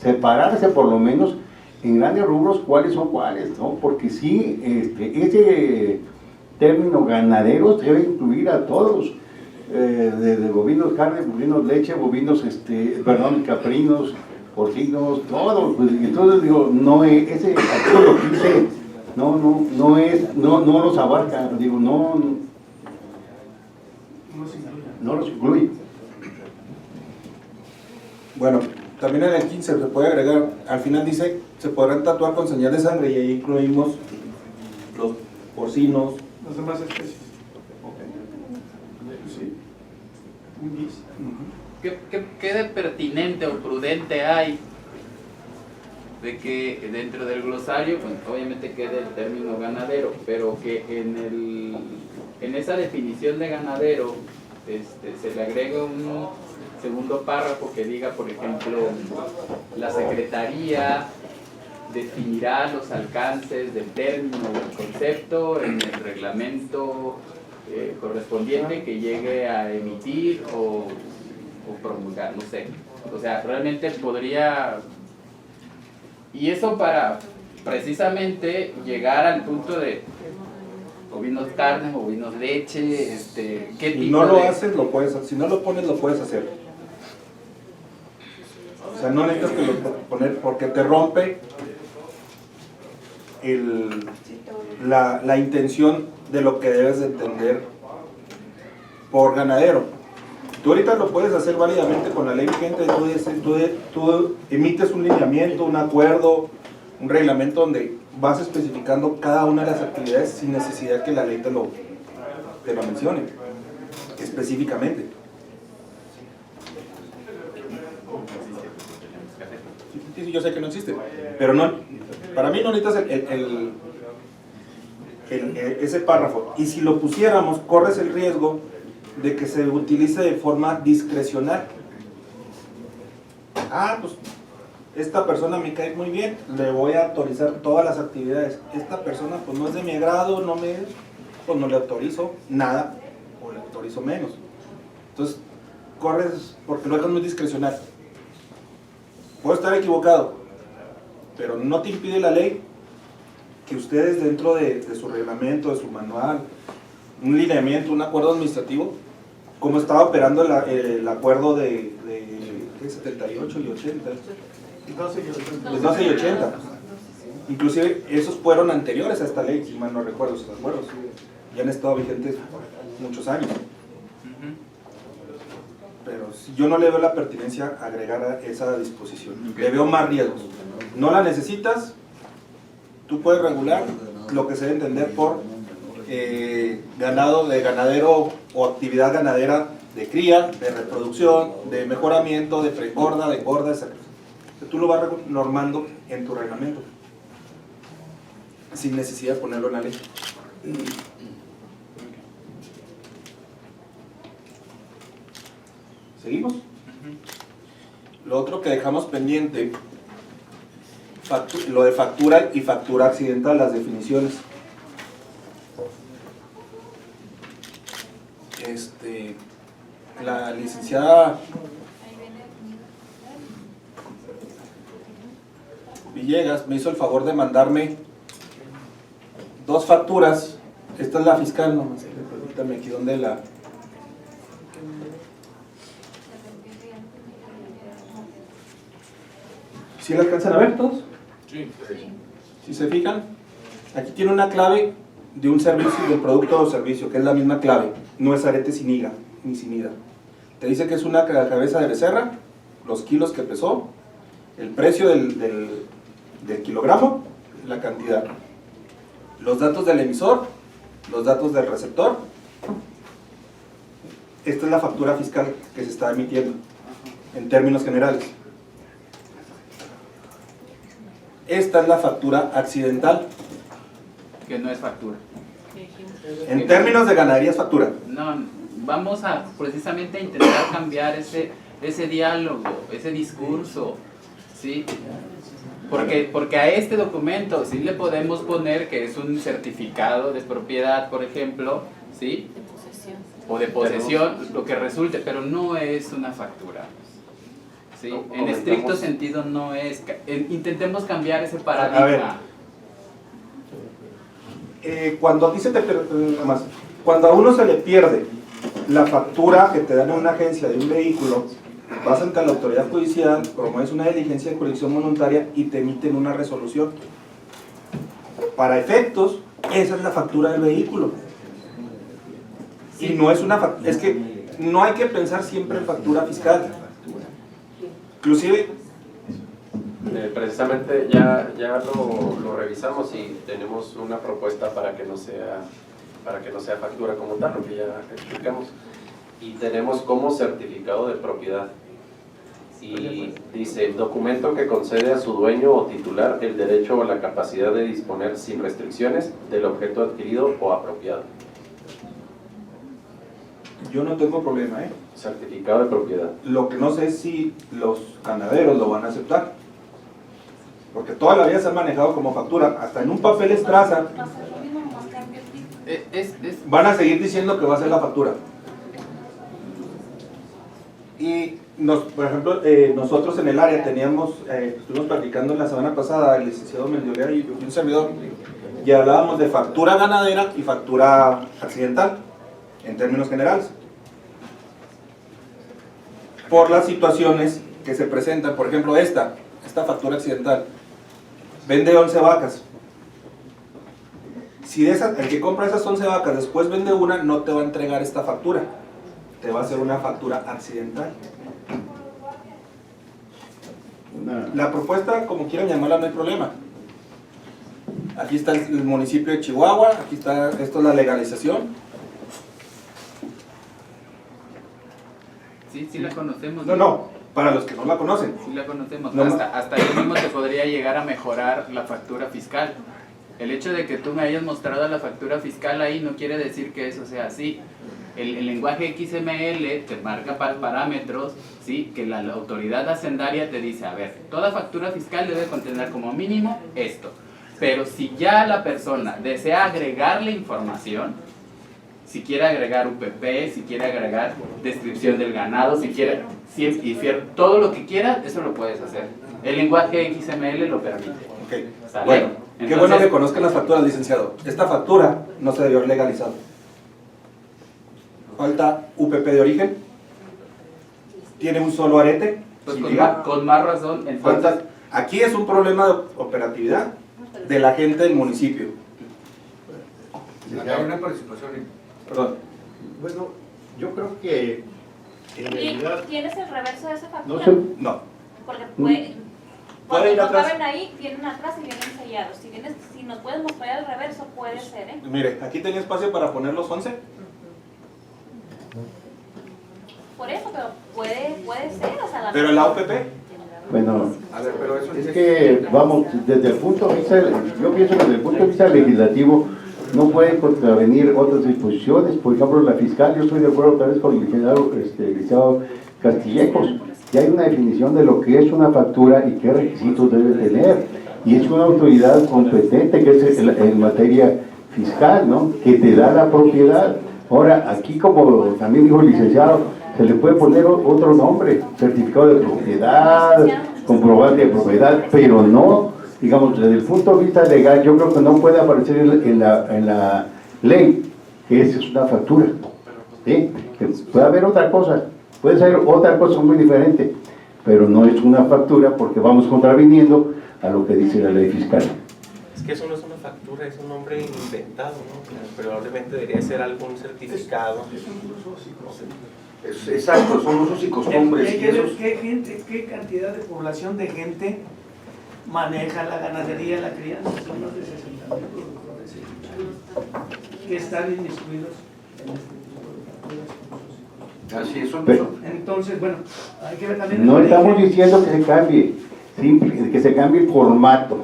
separarse por lo menos en grandes rubros cuáles son cuáles, ¿no? Porque sí, ese término ganaderos debe incluir a todos, desde bovinos carne, bovinos leche, bovinos, caprinos, porcinos, todo. Pues, entonces digo, no es, ese artículo 15 no los abarca, digo, no los incluye. Bueno, también en el 15 se puede agregar, al final dice, se podrán tatuar con señal de sangre, y ahí incluimos los porcinos. Las demás especies. Sí. ¿Qué de pertinente o prudente hay de que dentro del glosario, pues, obviamente quede el término ganadero, pero que en esa definición de ganadero se le agrega un segundo párrafo que diga, por ejemplo, la Secretaría definirá los alcances del término o del concepto en el reglamento correspondiente que llegue a emitir o promulgar, no sé. O sea, realmente podría... Y eso para precisamente llegar al punto de bovinos carne, bovinos leche, ¿qué tipo Si no lo de... haces, lo puedes hacer. Si no lo pones, lo puedes hacer. O sea, no necesitas que lo poner porque te rompe la intención de lo que debes de entender por ganadero. Tú ahorita lo puedes hacer válidamente con la ley vigente, tú emites un lineamiento, un acuerdo, un reglamento donde vas especificando cada una de las actividades sin necesidad que la ley te lo mencione específicamente. Sí, yo sé que no existe, pero no, para mí no necesitas ese párrafo, y si lo pusiéramos, corres el riesgo de que se utilice de forma discrecional. Pues esta persona me cae muy bien, le voy a autorizar todas las actividades. Esta persona pues no es de mi agrado, pues no le autorizo nada o le autorizo menos. Entonces corres porque lo dejas muy discrecional. Puedo estar equivocado, pero no te impide la ley que ustedes dentro de su reglamento, de su manual, un lineamiento, un acuerdo administrativo, como estaba operando el acuerdo de 78 y 80. De 12 y 80. Inclusive esos fueron anteriores a esta ley, si mal no recuerdo esos acuerdos. Ya han estado vigentes muchos años. Pero yo no le veo la pertinencia agregar a esa disposición. Le veo más riesgos. No la necesitas, tú puedes regular lo que se debe entender por ganadero o actividad ganadera de cría, de reproducción, de mejoramiento, de pregorda, de gorda, etc. Tú lo vas normando en tu reglamento, sin necesidad de ponerlo en la ley. ¿Seguimos? Lo otro que dejamos pendiente, lo de factura y factura accidental, las definiciones. la licenciada Villegas me hizo el favor de mandarme 2 facturas. Esta es la fiscal, no, permítame aquí donde la... ¿Sí la alcanzan a ver todos? Sí. Si se fijan, aquí tiene una clave de un servicio, del producto o servicio, que es la misma clave, no es arete sin higa, ni sin ida. Te dice que es una cabeza de becerra, los kilos que pesó, el precio del kilogramo, la cantidad, los datos del emisor, los datos del receptor. Esta es la factura fiscal que se está emitiendo, en términos generales. Esta es la factura accidental. Que no es factura. En términos de ganadería es factura. No, vamos a precisamente intentar cambiar ese diálogo, ese discurso, ¿sí? Porque a este documento sí le podemos poner que es un certificado de propiedad, por ejemplo, ¿sí? O de posesión, lo que resulte, pero no es una factura. ¿Sí? En estricto sentido no es. Intentemos cambiar ese paradigma. Cuando a ti se te más, cuando a uno se le pierde la factura que te dan en una agencia de un vehículo, vas ante la autoridad judicial, promueves una diligencia de jurisdicción voluntaria y te emiten una resolución. Para efectos, esa es la factura del vehículo. Y no es una factura, es que no hay que pensar siempre en factura fiscal. Inclusive, precisamente ya lo revisamos y tenemos una propuesta para que no sea factura como tal, lo que ya explicamos, y tenemos como certificado de propiedad, y dice: documento que concede a su dueño o titular el derecho o la capacidad de disponer sin restricciones del objeto adquirido o apropiado. yo no tengo problema, Certificado de propiedad. Lo que no sé es si los ganaderos lo van a aceptar, porque toda la vida se han manejado como factura, hasta en un papel estraza van a seguir diciendo que va a ser la factura. Y por ejemplo, nosotros en el área estuvimos platicando la semana pasada, el licenciado Mendiolea y un servidor, y hablábamos de factura ganadera y factura accidental, en términos generales, por las situaciones que se presentan. Por ejemplo, esta factura accidental vende 11 vacas. Si el que compra esas 11 vacas después vende una, no te va a entregar esta factura, te va a hacer una factura accidental. La propuesta, como quieran llamarla, no hay problema. Aquí está el municipio de Chihuahua, aquí está, esto es la legalización. Sí, la conocemos. No, para los que no la conocen. Sí la conocemos. No, hasta yo mismo te podría llegar a mejorar la factura fiscal. El hecho de que tú me hayas mostrado la factura fiscal ahí no quiere decir que eso sea así. El lenguaje XML te marca parámetros, ¿sí? Que la autoridad hacendaria te dice: a ver, toda factura fiscal debe contener como mínimo esto. Pero si ya la persona desea agregarle información, si quiere agregar UPP, si quiere agregar descripción del ganado, todo lo que quiera, eso lo puedes hacer. El lenguaje XML lo permite. Okay. Bueno, qué bueno que conozcan las facturas, licenciado. Esta factura no se debió haber legalizado. Falta UPP de origen, tiene un solo arete. Pues con más razón. Aquí es un problema de operatividad de la gente del municipio. Hay una participación. Perdón. Bueno, yo creo que en realidad... ¿Tienes el reverso de esa factura? No. Porque Puede ir cuando no atrás. caben ahí, vienen atrás y vienen sellados. Si nos puedes mostrar el reverso, puede ser, Mire, aquí tenía espacio para poner los 11. Por eso, pero puede ser, o sea, Pero la OPP. Bueno, A ver, pero eso es que, vamos, desde el punto de vista, yo pienso que desde el punto de vista legislativo no pueden contravenir otras disposiciones. Por ejemplo, la fiscal, yo estoy de acuerdo tal vez con el licenciado Castillejos. Ya hay una definición de lo que es una factura y qué requisitos debe tener. Y es una autoridad competente que es en materia fiscal, ¿no? Que te da la propiedad. Ahora, aquí como también dijo el licenciado, se le puede poner otro nombre, certificado de propiedad, comprobante de propiedad, pero no, digamos, desde el punto de vista legal, yo creo que no puede aparecer en la ley que es una factura. ¿Sí? Que puede haber otra cosa, puede ser otra cosa muy diferente, pero no es una factura porque vamos contraviniendo a lo que dice la ley fiscal. Es que eso no es una factura, es un nombre inventado, ¿no? Probablemente debería ser algún certificado. Exacto, son usos y costumbres. Hay que ver qué cantidad de población de gente maneja la ganadería, la crianza. Son más de 60,000 productores que están inmiscuidos en este tipo de facturas. Así es, Entonces, bueno, hay que ver también... No estamos diciendo que se cambie, que se cambie el formato.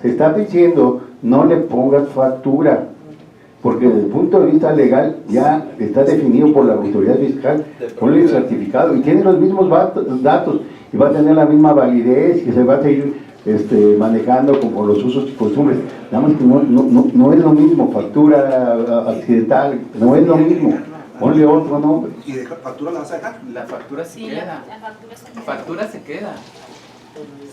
Se está diciendo, no le pongas factura, porque desde el punto de vista legal ya está definido por la autoridad fiscal, ponle el certificado y tiene los mismos datos y va a tener la misma validez y se va a seguir manejando con los usos y costumbres. Nada más que no es lo mismo, factura accidental, no es lo mismo, ponle otro nombre. ¿Y de factura la vas a dejar? La factura se Sí, queda. la factura se queda. Factura se queda.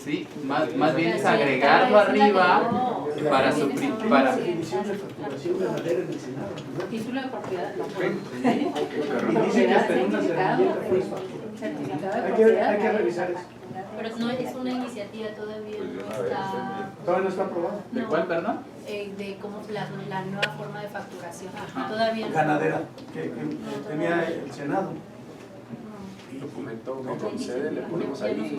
Sí, más bien es Sí, agregarlo tal vez la arriba agregó. para suplir, para... Definición de facturación ganadera en el Senado, ¿no? Título de propiedad. Y dice que hasta en una servilleta fue factura. Certificado de Hay propiedad. que revisar eso. Pero no es una iniciativa todavía, no está... Todavía no está aprobado. ¿De cuál, perdón? De cómo la nueva forma de facturación. Todavía no. Ganadera, que tenía el Senado. Documento que concede, le ponemos ahí.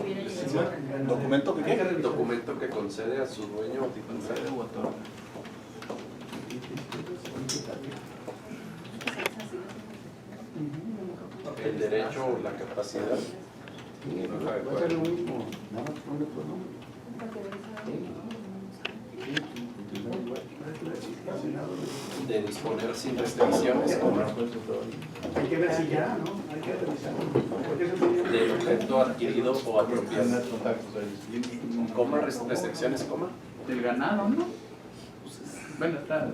¿Documento que qué? El documento que concede a su dueño o titular. El derecho o la capacidad. Va a ser lo mismo, nada más ponle tu nombre. De disponer sin restricciones, Hay que ver si ya, ¿no? Hay que revisar. del objeto adquirido o apropiado. Coma, restricciones, coma. Del ganado, ¿no? Bueno, está...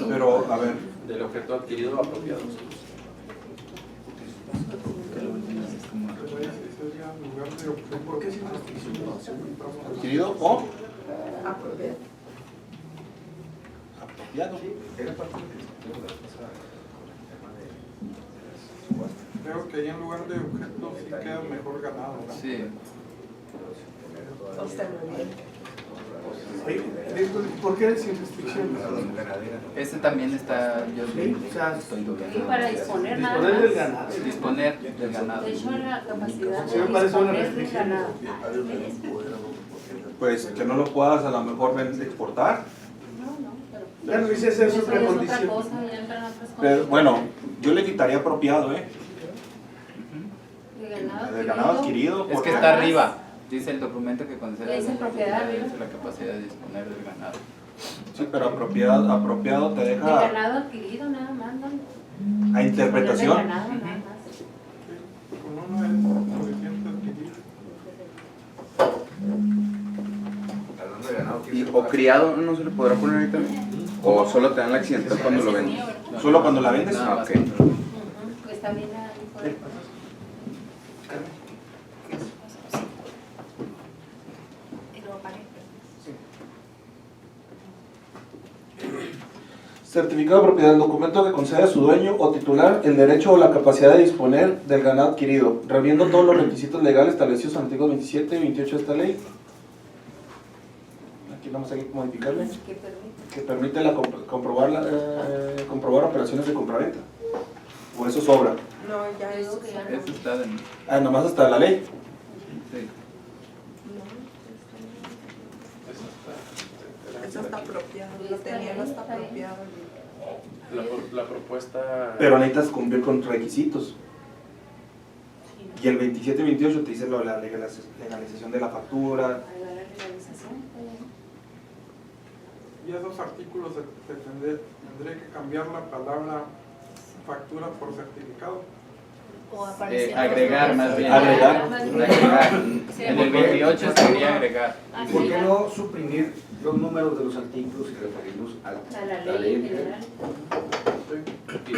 Pero, a ver, Del objeto adquirido o apropiado. ¿Por qué sin restricciones? adquirido o apropiado. Creo que ahí en lugar de objeto sí queda mejor ganado. Sí. Oye, ¿por qué sin restricciones? Ese también está... Yo Sí, o sea, Y para disponer nada disponer del más. ganado. disponer del ganado. De hecho, la capacidad Sí, me de parece una disponer del restricción. ganado. pues que no lo puedas a lo mejor exportar. Bueno, dice esa es Eso otra es otra condición. cosa, ya entran otras cosas. Pero, bueno, yo le quitaría apropiado, De del ganado adquirido. Es que porque- está arriba. Dice el documento que concede Dice propiedad arriba. la capacidad de disponer del ganado. Sí, pero apropiado te De deja ganado adquirido nada más, ¿no? a interpretación. De ganado nada más. Con uno es suficiente adquirir. ¿O criado no se le podrá poner ahí también? ¿O solo te dan la accidental cuando lo vendes? Solo cuando la vendes. Ah, ok. Está bien ahí. Certificado de propiedad, el documento que concede a su dueño o titular el derecho o la capacidad de disponer del ganado adquirido, reuniendo todos los requisitos legales establecidos en el artículo 27 y 28 de esta ley. Aquí vamos a modificarle. Que permite comprobar operaciones de compraventa. O eso sobra. No, ya es. Eso está de... Ah, nomás hasta la ley. Sí. Eso está apropiado, lo tenía, no está apropiado. La propuesta... Pero necesitas cumplir con requisitos. Y el 27 y 28 te dice lo de la legalización de la factura. Y esos artículos tendré que cambiar la palabra factura por certificado. O apareciendo agregar más bien. Agregar. En el 28 sería agregar. ¿Y por qué no suprimir los números de los artículos y referirnos a la ley en general? Y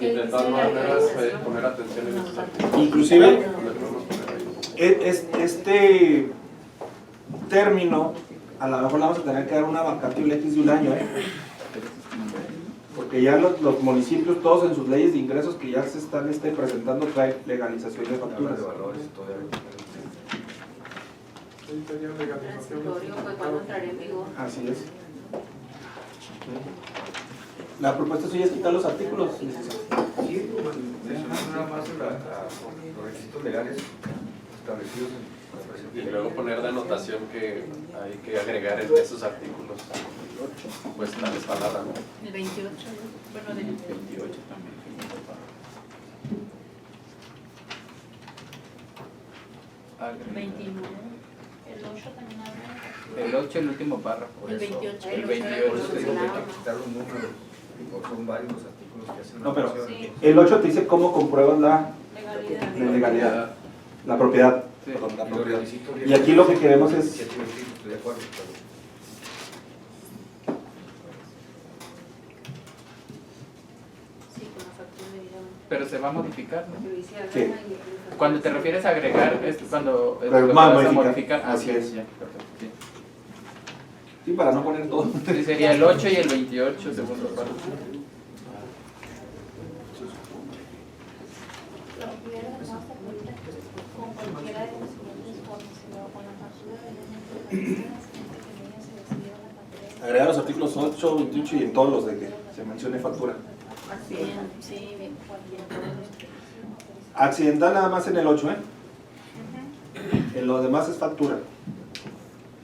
de todas maneras poner atención en esos artículos. Inclusive, este término, a lo mejor le vamos a tener que dar una vacatio legis de un año, porque ya los municipios, todos en sus leyes de ingresos que ya se están presentando, trae legalización de facturas. De valores, transitorio, pues cuando entrará en vigor. Así es. La propuesta suya es quitar los artículos. Sí, mencionar nada más los requisitos legales establecidos en la presente Y ley. luego poner de anotación que hay que agregar en esos artículos pues tales palabras, ¿no? El 28, bueno, del 28 también. Agregar. 29. El 8 también habla. El 8, el último párrafo. El 28. El Por 28. eso te digo que hay que quitar los números, porque son varios los artículos que hacen No, pero mención. el 8 te dice cómo compruebas la Legalidad. legalidad, la propiedad. Sí. Perdón, la Y los propiedad. requisitos Y aquí lo que queremos es... Sí, estoy de acuerdo, pero Sí, con la factura de vida. Pero se va a modificar, ¿no? ¿Qué? Cuando te refieres a agregar, es cuando Pero lo más vas a modificar. modificar. Así es. Ya, perfecto, sí. Sí, para no poner todo. Sí, sería el 8 y el 28, segundo párrafo. Con cualquiera de los siguientes formas, sino con la factura de la Agregar los artículos 8, 28 y en todos los de que se mencione factura. Así es. Sí, bien. Accidental nada más en el 8, ¿eh? En lo demás es factura.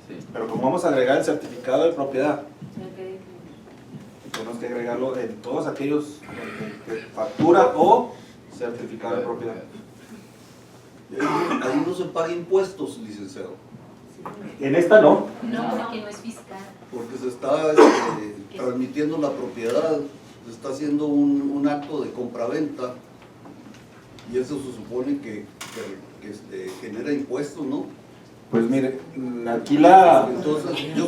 Sí. Pero como vamos a agregar el certificado de propiedad, tenemos que agregarlo en todos aquellos que factura o certificado de propiedad. Ahí no se paga impuestos, licenciado, En esta no. No, porque no es fiscal. porque se está transmitiendo la propiedad, se está haciendo un acto de compraventa y eso se supone que genera impuestos, ¿no? Pues mire, aquí la... Entonces, yo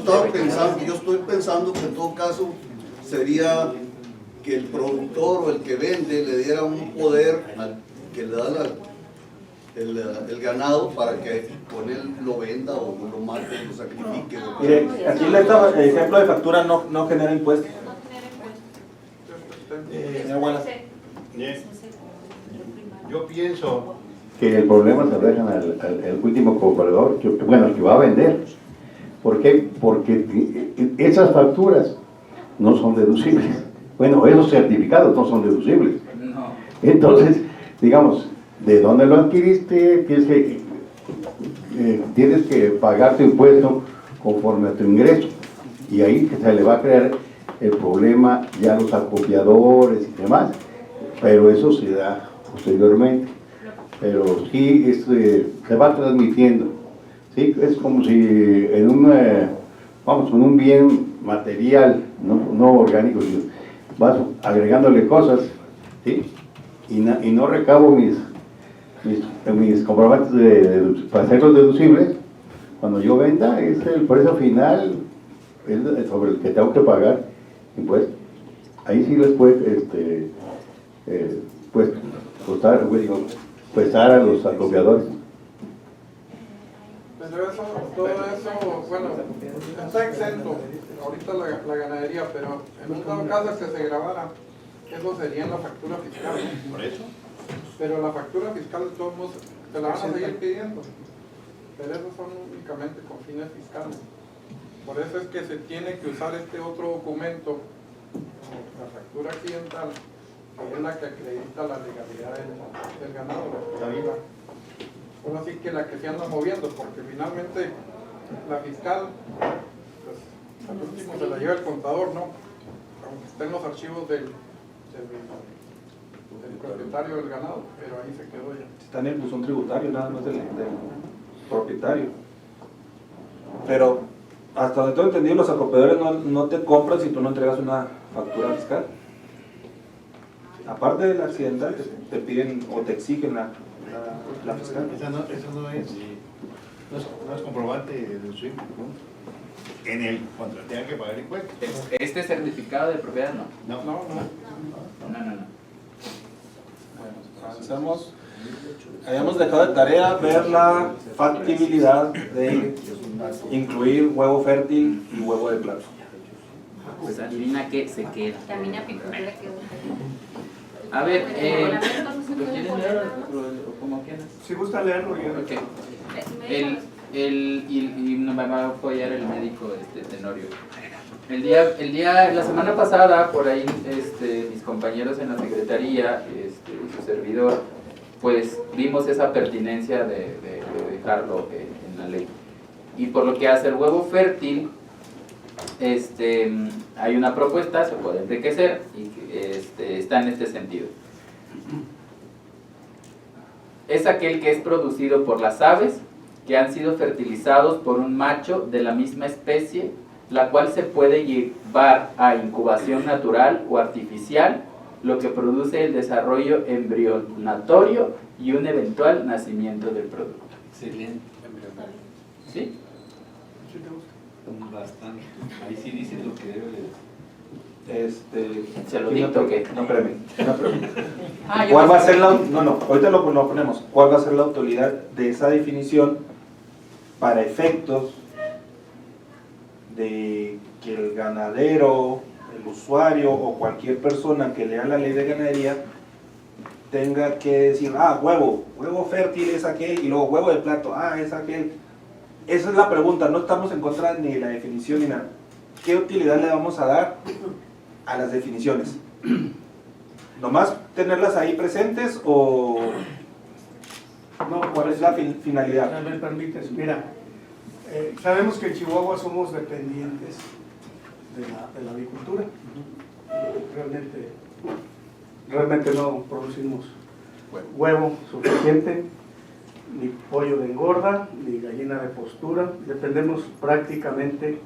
estoy pensando que en todo caso sería que el productor o el que vende le diera un poder al que le da el ganado para que con él lo venda o lo mate, lo sacrifique. Mire, aquí el ejemplo de factura no genera impuestos. Señor Wallace. Yo pienso que el problema se lo dejan al último comprador, bueno, el que va a vender. ¿Por qué? Porque esas facturas no son deducibles. Bueno, esos certificados no son deducibles. No. Entonces, digamos, ¿de dónde lo adquiriste? Tienes que pagar tu impuesto conforme a tu ingreso. Y ahí se le va a crear el problema ya a los acopiadores y demás. Pero eso se da posteriormente. Pero sí se va transmitiendo. ¿Sí? Es como si en un bien material, no orgánico, vas agregándole cosas, ¿sí? y no recabo mis comprobantes para hacerlos deducibles. Cuando yo venda, es el precio final sobre el que tengo que pagar impuestos. Ahí sí les puede pues costar a los acopiadores. Pero todo eso, bueno, está exento ahorita la ganadería, pero en un dado caso que se grabara, eso sería en la factura fiscal. ¿Por eso? Pero la factura fiscal de todos modos te la van a seguir pidiendo, pero esos son únicamente con fines fiscales. Por eso es que se tiene que usar este otro documento, la factura accidental, que es la que acredita la legalidad del ganado. Ahora sí que la que se anda moviendo, porque finalmente la fiscal, pues al último se la lleva el contador, ¿no? Aunque esté en los archivos del propietario del ganado, pero ahí se quedó ya. Está en el buzón tributario, nada más del propietario. Pero hasta donde tengo entendido, los acopiadores no te compran si tú no entregas una factura fiscal. aparte del accidental, te piden o te exigen la fiscal. Eso no es comprobante del SWIFT, ¿no? Cuando tengan que pagar impuestos. ¿Este certificado de propiedad no? No. No. Bueno, avanzamos. Habíamos dejado de tarea ver la factibilidad de incluir huevo fértil y huevo de plato. Pues adivina qué se queda. También apicultura quedó. A ver, ¿lo ¿quieren leer o como quieras? Si gusta leerlo, yo. Ok. Y nos va a apoyar el médico Tenorio. La semana pasada, por ahí mis compañeros en la secretaría y su servidor, pues vimos esa pertinencia de dejarlo en la ley. Y por lo que hace el huevo fértil, hay una propuesta, se puede enriquecer y está en este sentido. Es aquel que es producido por las aves que han sido fertilizados por un macho de la misma especie, la cual se puede llevar a incubación natural o artificial, lo que produce el desarrollo embrionatorio y un eventual nacimiento del producto. Excelente. ¿Sí? Bastante. Ahí sí dice lo que debe de... ¿Se lo dicto o qué? No, espérame. ¿Cuál va a ser la... No, ahorita lo ponemos. ¿Cuál va a ser la utilidad de esa definición para efectos de que el ganadero, el usuario o cualquier persona que lea la ley de ganadería tenga que decir, huevo fértil es aquel, y luego huevo de plato, es aquel? Esa es la pregunta, no estamos en contra ni de la definición ni nada. ¿Qué utilidad le vamos a dar a las definiciones? ¿Nomás tenerlas ahí presentes o No, cuál es la finalidad? Me permites, mira, sabemos que en Chihuahua somos dependientes de la avicultura. Realmente no producimos huevo suficiente, ni pollo de engorda, ni gallina de postura. Dependemos prácticamente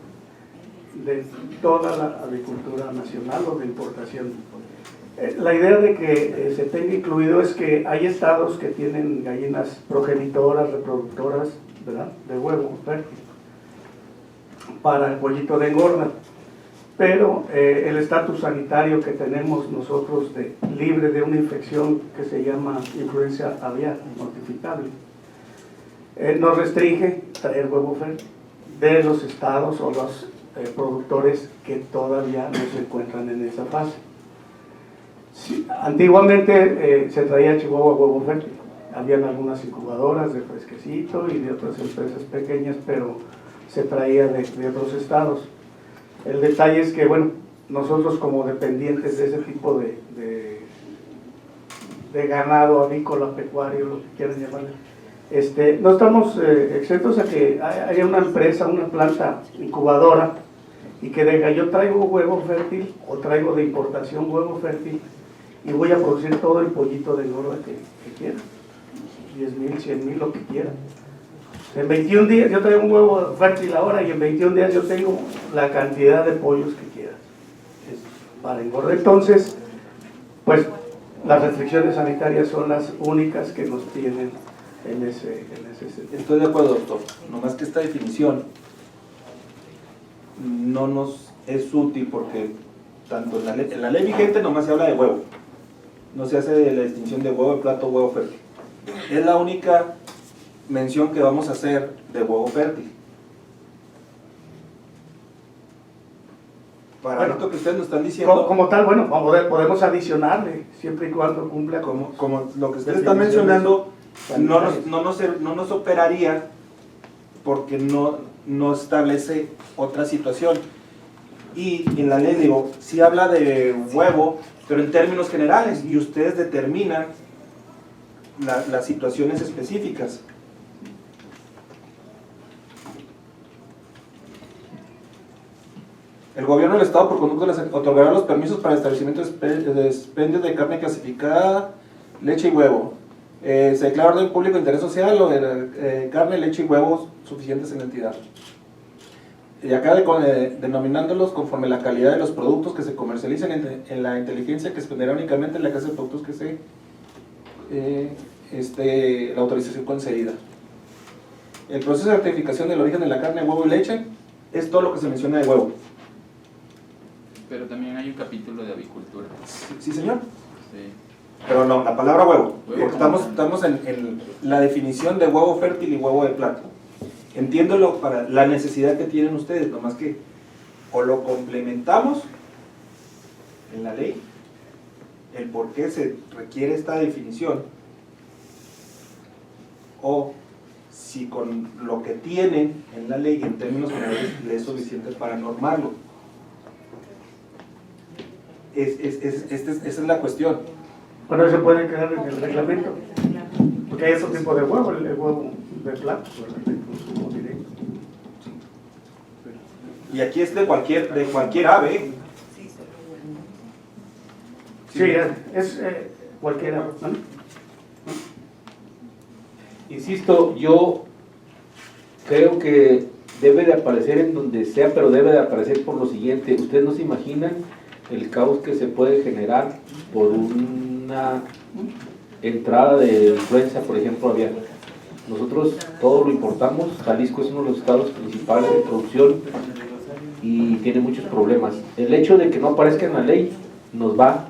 de toda la avicultura nacional o de importación. La idea de que se tenga incluido es que hay estados que tienen gallinas progenitoras, reproductoras, ¿verdad?, de huevo fértil para el pollito de engorda, pero el estatus sanitario que tenemos nosotros libre de una infección que se llama influenza aviar notificable nos restringe traer huevo fértil de los estados o los productores que todavía no se encuentran en esa fase. Sí, antiguamente se traía a Chihuahua huevo fértil. Habían algunas incubadoras de Fresquecito y de otras empresas pequeñas, pero se traía de otros estados. El detalle es que, bueno, nosotros como dependientes de ese tipo de ganado avícola, pecuario, lo que quieran llamarle, no estamos exentos a que haya una empresa, una planta incubadora y que diga, yo traigo huevo fértil o traigo de importación huevo fértil y voy a producir todo el pollito de engorda que quiera, 10,000, 100,000, lo que quiera. En 21 días yo traigo un huevo fértil ahora y en 21 días yo tengo la cantidad de pollos que quiera para engordar. Entonces, pues las restricciones sanitarias son las únicas que nos tienen en ese sentido. Estoy de acuerdo, doctor. Nomás que esta definición no nos es útil porque tanto en la ley vigente nomás se habla de huevo. No se hace de la distinción de huevo de plato, huevo fértil. Es la única mención que vamos a hacer de huevo fértil. Para esto que ustedes nos están diciendo... Como tal, bueno, podemos adicionarle, siempre y cuando cumpla como lo que ustedes están mencionando, no nos operaría porque no establece otra situación. Y en la ley, digo, sí habla de huevo, pero en términos generales, y ustedes determinan las situaciones específicas. El gobierno del Estado, por conducta, les otorgará los permisos para el establecimiento de expendios de carne clasificada, leche y huevo. Se declara orden público de interés social o de carne, leche y huevos suficientes en la entidad. y acá denominándolos conforme la calidad de los productos que se comercializan en la inteligencia que expenderá únicamente en la clase de productos que se la autorización concedida. El proceso de certificación del origen de la carne, huevo y leche es todo lo que se menciona de huevo. Pero también hay un capítulo de avicultura. Sí, señor. Sí. Pero no, la palabra huevo, Huevo. porque estamos en la definición de huevo fértil y huevo de plato. Entiéndolo para la necesidad que tienen ustedes, nomás que o lo complementamos en la ley, el por qué se requiere esta definición, o si con lo que tienen en la ley en términos generales le es suficiente para normarlo. Esa es la cuestión. Bueno, se puede quedar en el reglamento, porque hay otro tipo de huevo, el huevo de plato, el consumo directo. Y aquí es de cualquier ave. Sí, es cualquier ave, ¿no? Insisto, yo creo que debe de aparecer en donde sea, pero debe de aparecer por lo siguiente. Ustedes no se imaginan el caos que se puede generar por una entrada de influenza, por ejemplo, aviar. Nosotros todo lo importamos. Jalisco es uno de los estados principales de producción y tiene muchos problemas. El hecho de que no aparezca en la ley nos va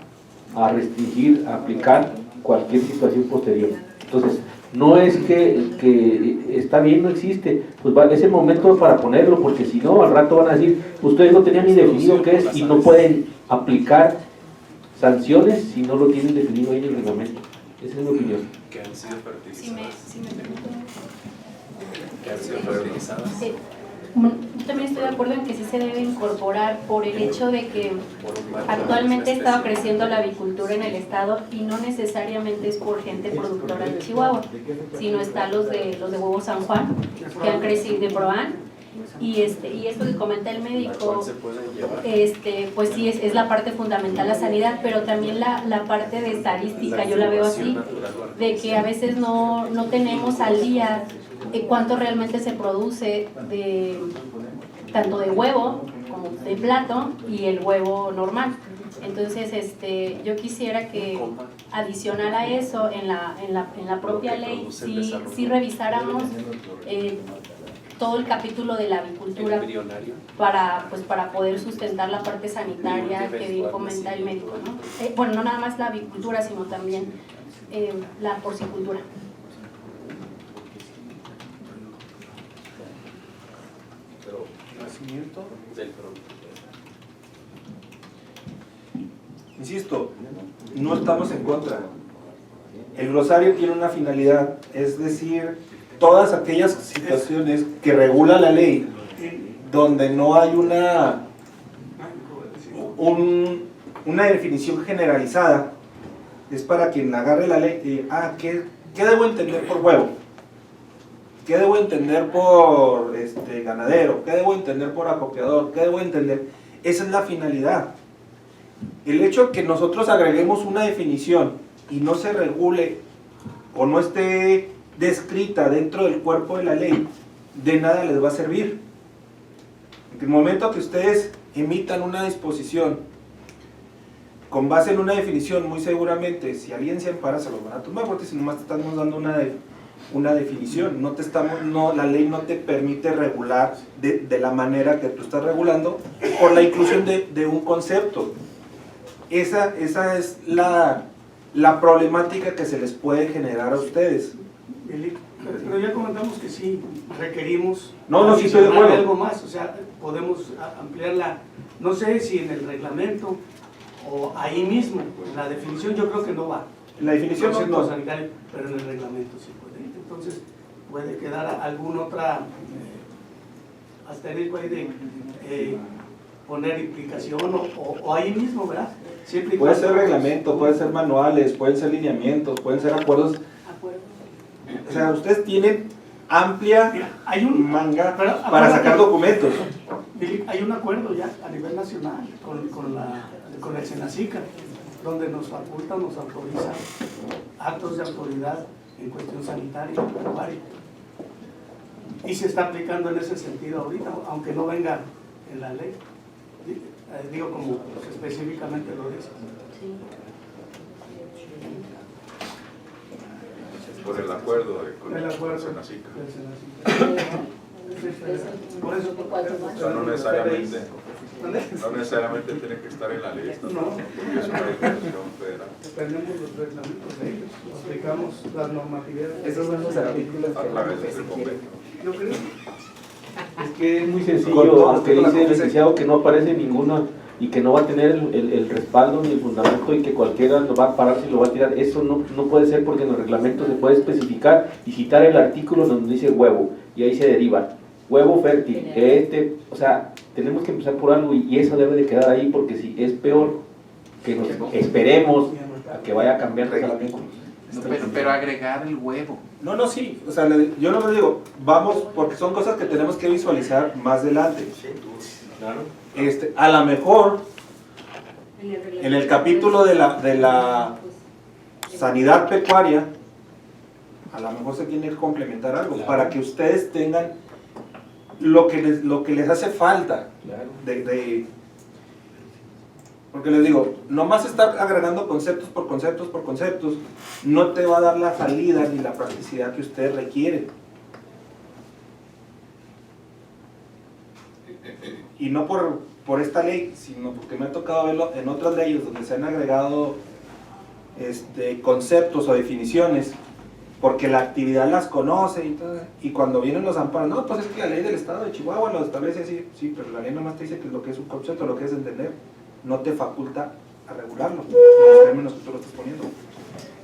a restringir, a aplicar cualquier situación posterior. Entonces, no es que está bien, no existe, pues es el momento para ponerlo, porque si no, al rato van a decir, ustedes no tenían ni definido qué es y no pueden aplicar sanciones si no lo tienen definido ahí en el reglamento. Esa es mi opinión. Que han sido fertilizadas. Si me permiten. Que han sido fertilizadas. Sí. Yo también estoy de acuerdo en que sí se debe incorporar por el hecho de que actualmente ha estado creciendo la avicultura en el estado y no necesariamente es por gente productora de Chihuahua, sino están los de Huevo San Juan, que han crecido de Proan, y esto que comenta el médico, pues sí es la parte fundamental, la sanidad, pero también la parte de estadística, yo la veo así, de que a veces no tenemos al día cuánto realmente se produce tanto de huevo como de plato y el huevo normal. Entonces yo quisiera que adicional a eso en la propia ley sí revisáramos todo el capítulo de la avicultura para poder sustentar la parte sanitaria que bien comenta el médico, ¿no? Bueno, no nada más la avicultura, sino también la porcicultura. Nacimiento del producto. Insisto, no estamos en contra. El glosario tiene una finalidad, es decir, todas aquellas situaciones que regula la ley donde no hay una definición generalizada, es para quien agarre la ley y diga, ¿qué debo entender por huevo? ¿Qué debo entender por ganadero? ¿Qué debo entender por acopiador? ¿Qué debo entender? Esa es la finalidad. El hecho de que nosotros agreguemos una definición y no se regule o no esté descrita dentro del cuerpo de la ley, de nada les va a servir. En el momento que ustedes emitan una disposición con base en una definición, muy seguramente, si alguien se ampara, se los van a tomar, porque si nomás te estamos dando una definición, la ley no te permite regular de la manera que tú estás regulando por la inclusión de un concepto. Esa es la problemática que se les puede generar a ustedes. Pero ya comentamos que sí requerimos sí estoy de acuerdo. algo más, o sea, podemos ampliarla, no sé si en el reglamento o ahí mismo, en la definición yo creo que no va. En la definición no. Sanitario, pero en el reglamento sí puede. Entonces puede quedar algún otra asterisco ahí de poner implicación o ahí mismo, ¿verdad? Siempre puede ser reglamento, puede ser manuales, pueden ser lineamientos, pueden ser acuerdos. O sea, ustedes tienen amplia manga para sacar documentos. Hay un acuerdo ya a nivel nacional con el Senacica, donde nos faculta, nos autoriza actos de autoridad en cuestión sanitaria. Y se está aplicando en ese sentido ahorita, aunque no venga en la ley. Digo como específicamente lo dice. Por el acuerdo con El acuerdo Senacica. Por eso, O sea, no necesariamente tiene que estar en la lista, ¿no? Porque es una declaración federal. Tenemos los reglamentos de ellos, aplicamos las normatividades. Esos son los artículos A través del convenio. Yo creo. Es que es muy sencillo, aunque dice el licenciado que no aparece ninguna y que no va a tener el respaldo ni el fundamento y que cualquiera lo va a parar si lo va a tirar. Eso no puede ser, porque en los reglamentos se puede especificar y citar el artículo donde dice huevo, y ahí se deriva huevo fértil, o sea, tenemos que empezar por algo, y eso debe de quedar ahí, porque si es peor que nos esperemos a que vaya a cambiar el reglamento. No, pero agregar el huevo. No, sí, o sea, yo no me digo, vamos, porque son cosas que tenemos que visualizar más adelante. Claro. A lo mejor, en el capítulo de la sanidad pecuaria, a lo mejor se tiene que complementar algo, claro, para que ustedes tengan lo que les hace falta. Claro. Porque les digo, nomás estar agregando conceptos por conceptos, no te va a dar la salida ni la practicidad que usted requiere. Y no por esta ley, sino porque me ha tocado verlo en otras leyes donde se han agregado conceptos o definiciones, porque la actividad las conoce y cuando vienen los amparos, no, pues es que la ley del estado de Chihuahua lo establece así, sí, pero la ley nomás te dice que es lo que es un concepto, lo que es entender, no te faculta a regularlo, en los términos que tú lo estás poniendo.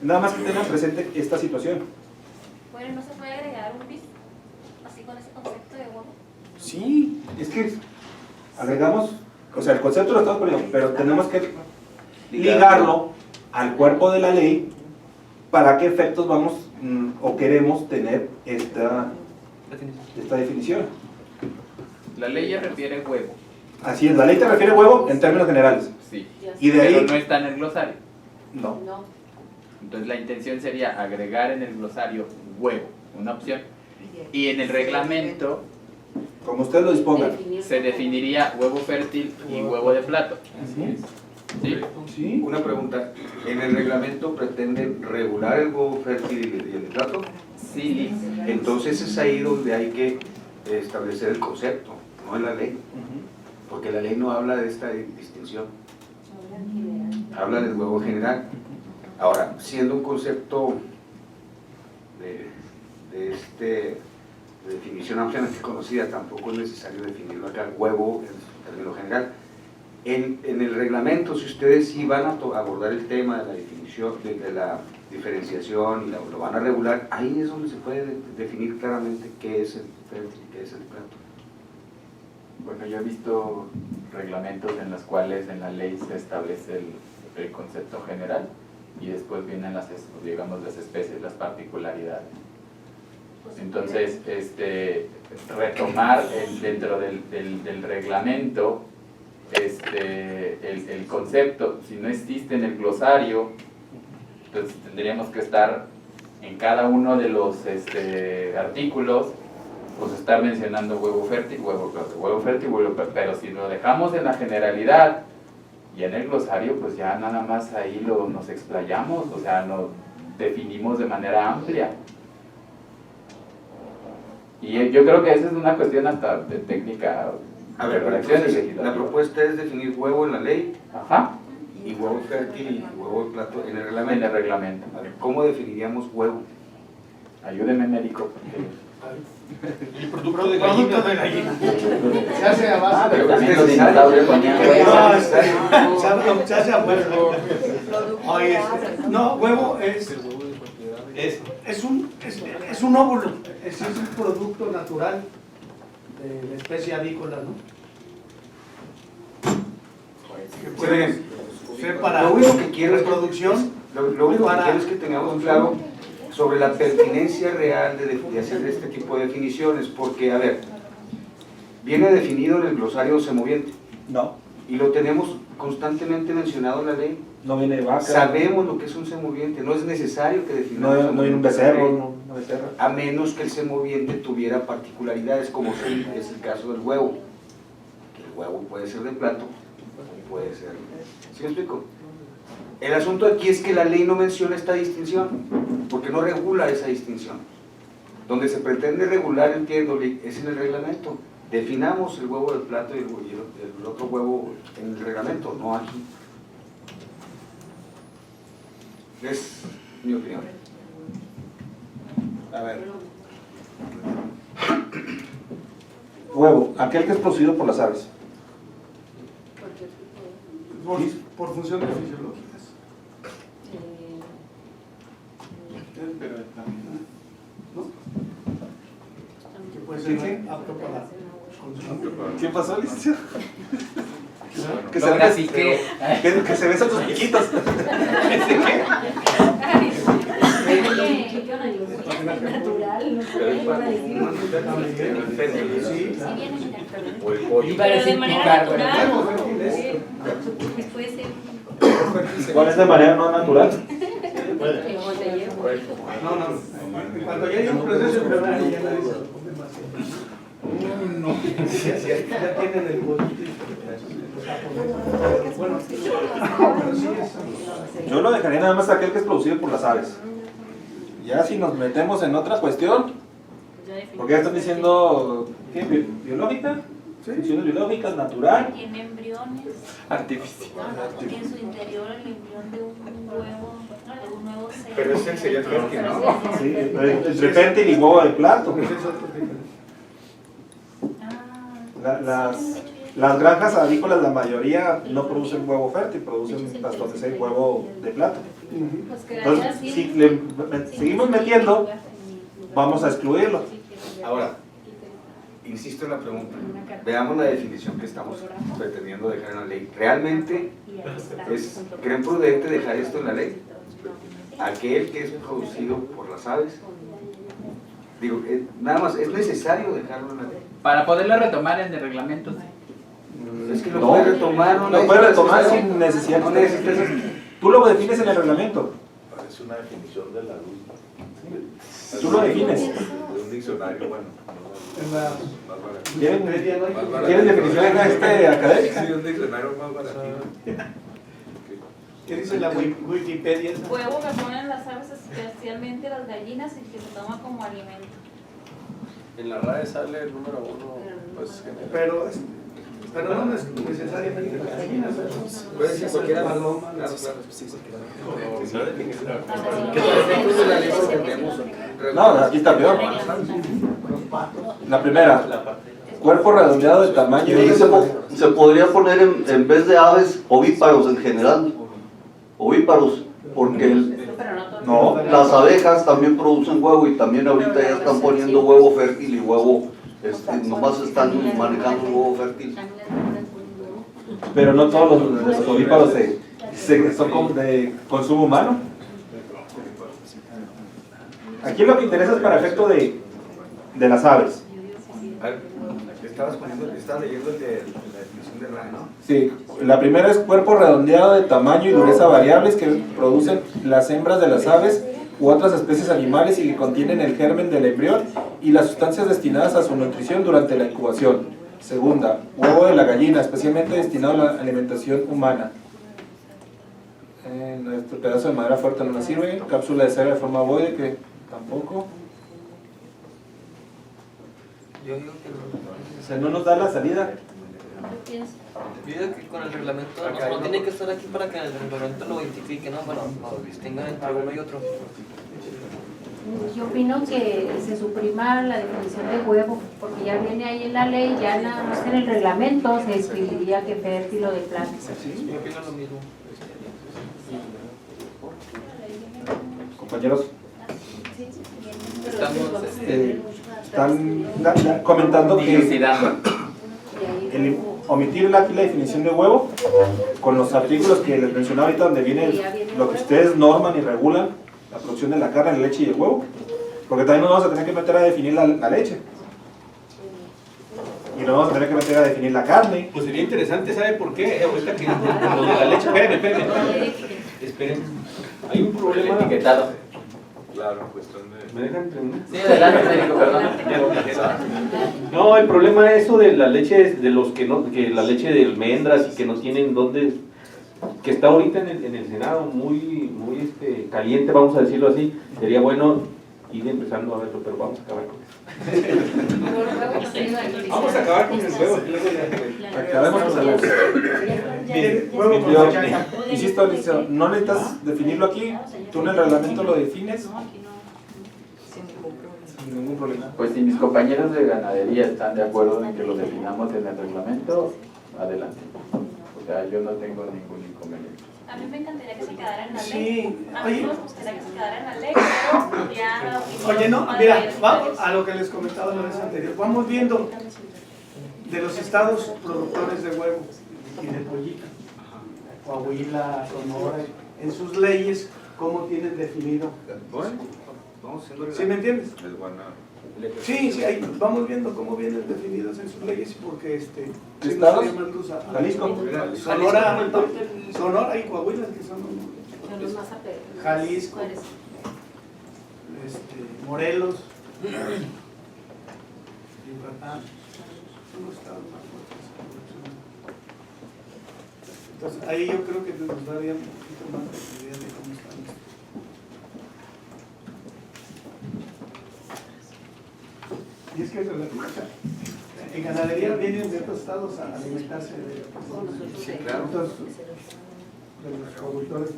Nada más que tengan presente esta situación. Bueno, ¿no se puede agregar un bis así con ese concepto de huevo? Sí, es que agregamos, o sea, el concepto lo estamos poniendo, pero tenemos que ligarlo al cuerpo de la ley para qué efectos vamos o queremos tener esta definición. La ley ya refiere huevo. Así es, la ley te refiere huevo en términos generales. Sí, y de pero ahí, no está en el glosario. No. Entonces la intención sería agregar en el glosario huevo, una opción. Y en el reglamento, como ustedes lo dispongan, se definiría huevo fértil y huevo de plato. Así es. ¿Sí? Una pregunta, ¿en el reglamento pretenden regular el huevo fértil y el de plato? Sí. Entonces es ahí donde hay que establecer el concepto, no en la ley. Porque la ley no habla de esta distinción. Habla del huevo general. Ahora, siendo un concepto de definición ampliamente conocida, tampoco es necesario definirlo acá, huevo en término general. En el reglamento, si ustedes sí van a abordar el tema de la definición, de la diferenciación y lo van a regular, ahí es donde se puede definir claramente qué es el fértil y qué es el plato. Bueno, yo he visto reglamentos en los cuales en la ley se establece el concepto general y después vienen las especies, las particularidades. Entonces, retomar dentro del reglamento el concepto, si no existe en el glosario, entonces tendríamos que estar en cada uno de los artículos, pues estar mencionando huevo fértil, huevo fértil, huevo fértil, pero si lo dejamos en la generalidad y en el glosario, pues ya nada más ahí nos explayamos, o sea, nos definimos de manera amplia. Y yo creo que esa es una cuestión hasta de técnica. A ver, la propuesta es definir huevo en la ley. Ajá. Y huevo fértil y huevo de plato en el reglamento. En el reglamento. A ver, ¿cómo definiríamos huevo? Ayúdeme, médico. El producto de gallina. Se hace a base de se hace a huevo. No, huevo es un óvulo, es un producto natural de la especie avícola, ¿no? Que puede ser para lo único que quiero reproducción. Lo único que quiero es que tengamos claro sobre la pertinencia real de hacer este tipo de definiciones, porque, a ver, ¿viene definido en el glosario semoviente? No. ¿Y lo tenemos constantemente mencionado en la ley? No viene vaca. Sabemos lo que es un semoviente, no es necesario que definamos. No hay un becerro, a menos que el semoviente tuviera particularidades, como sí es el caso del huevo, que el huevo puede ser de plato, puede ser... ¿Sí me explico? El asunto aquí es que la ley no menciona esta distinción, porque no regula esa distinción. Donde se pretende regular, entiendo, es en el reglamento. Definamos el huevo de plato y el otro huevo en el reglamento, no aquí. Es mi opinión. A ver. Huevo, aquel que es producido por las aves. Por funciones fisiológicas. Pero también, ¿no? Que puede ser apto para consumo. ¿Qué pasó, licenciado? Que se así que se besan tus piquitos. Natural, no sé, iba a decir. Pero de manera natural. Puede ser. ¿Cuál es de manera no natural? No. Cuando ya hay un proceso embrionario, ya la dice. No. Ya tienen el bolito. Bueno, pero sí es. Yo lo dejaría nada más aquel que es producido por las aves. Ya si nos metemos en otra cuestión, porque ya están diciendo, ¿qué? ¿Biológica? Funciones biológicas, natural. Tiene embriones. Artificial. Tiene en su interior el embrión de un nuevo ser. Pero ese sería fértil, ¿no? Sí, entre fértil y huevo de plato. Las granjas avícolas, la mayoría no producen huevo fértil, producen hasta donde sea huevo de plato. Entonces, si le seguimos metiendo, vamos a excluirlo. Ahora, insisto en la pregunta, veamos la definición que estamos pretendiendo dejar en la ley. ¿Realmente creen prudente dejar esto en la ley? Aquel que es producido por las aves. Digo, nada más, ¿es necesario dejarlo en la ley? para poderlo retomar en el reglamento. Es que lo puede retomar, no puede retomar sin necesidad. No necesitas. Tú lo defines en el reglamento. Es una definición de la luz. Tú lo defines. De un diccionario, bueno. ¿Quieren definiciones académicas? Sí, un diccionario más barato. ¿Qué dice la Wikipedia? Huevo que ponen las aves, especialmente las gallinas, y que se toma como alimento. En la RAE sale el número 1, pues general. Pero no es necesariamente las gallinas. Puede ser cualquier paloma. No, aquí está peor. La primera, cuerpo redondeado de tamaño. Se podría poner en vez de aves, ovíparos en general. Ovíparos, porque las abejas también producen huevo y también ahorita ya están poniendo huevo fértil y huevo, nomás están manejando huevo fértil. Pero no todos los ovíparos son de consumo humano. Aquí lo que interesa es para efecto de las aves. Estabas leyendo la definición de RAE, ¿no? Sí, la primera es cuerpo redondeado de tamaño y dureza variables que producen las hembras de las aves u otras especies animales y que contienen el germen del embrión y las sustancias destinadas a su nutrición durante la incubación. Segunda, huevo de la gallina, especialmente destinado a la alimentación humana. Nuestro pedazo de madera fuerte no nos sirve. Cápsula de cera de forma ovoide, que tampoco. Yo digo que no. O sea, no nos da la salida. Yo digo que con el reglamento, no tiene que estar aquí para que el reglamento lo identifique, ¿no? Bueno, lo distingan entre uno y otro. Yo opino que se suprima la definición de huevo, porque ya viene ahí en la ley, ya nada más en el reglamento se escribiría que fértil o de planta. Sí, yo opino lo mismo. Compañeros, Estamos están comentando que omitir aquí la definición de huevo con los artículos que les mencionaba ahorita, donde viene lo que ustedes norman y regulan, la producción de la carne, la leche y el huevo, porque también nos vamos a tener que meter a definir la leche y nos vamos a tener que meter a definir la carne. Pues sería interesante, ¿sabe por qué? Ahorita que lo de la leche, espérenme. Esperen, hay un problema etiquetado. Claro, cuestión de... ¿Me dejan terminar? Sí, adelante, médico, perdón. No, el problema es eso de la leche, de los que no, que la leche de almendras y que no tienen dónde, que está ahorita en el Senado muy caliente, vamos a decirlo así. Sería bueno ir empezando a verlo, pero vamos a acabar con eso. Vamos a acabar con el huevo. Acabemos con el huevo. Insisto, licenciado, no necesitas definirlo aquí, tú en el reglamento lo defines sin ningún problema. Pues si mis compañeros de ganadería están de acuerdo en que lo definamos en el reglamento, adelante. O sea, yo no tengo ningún inconveniente. A mí me encantaría que se quedara en la Sí, ley. A mí oye. nos gustaría que se quedara en la ley, pero ya... Oye, no, mira, vamos a lo que les comentaba la vez anterior. Vamos viendo de los estados productores de huevo y de pollito, Coahuila, Sonora, en sus leyes, cómo tienen definido. Bueno, vamos haciendo. ¿Sí me entiendes? Es buena. Sí, sí, ahí vamos viendo cómo vienen definidos en sus leyes, porque ¿Qué estados? Jalisco, Sonora y Coahuila, que son los más apegados. Jalisco, Morelos, Yucatán, son los estados más fuertes. Entonces ahí yo creo que nos daría un poquito más de idea de cómo están. Y es que en ganadería vienen de otros estados a alimentarse de Sí, claro. de los productores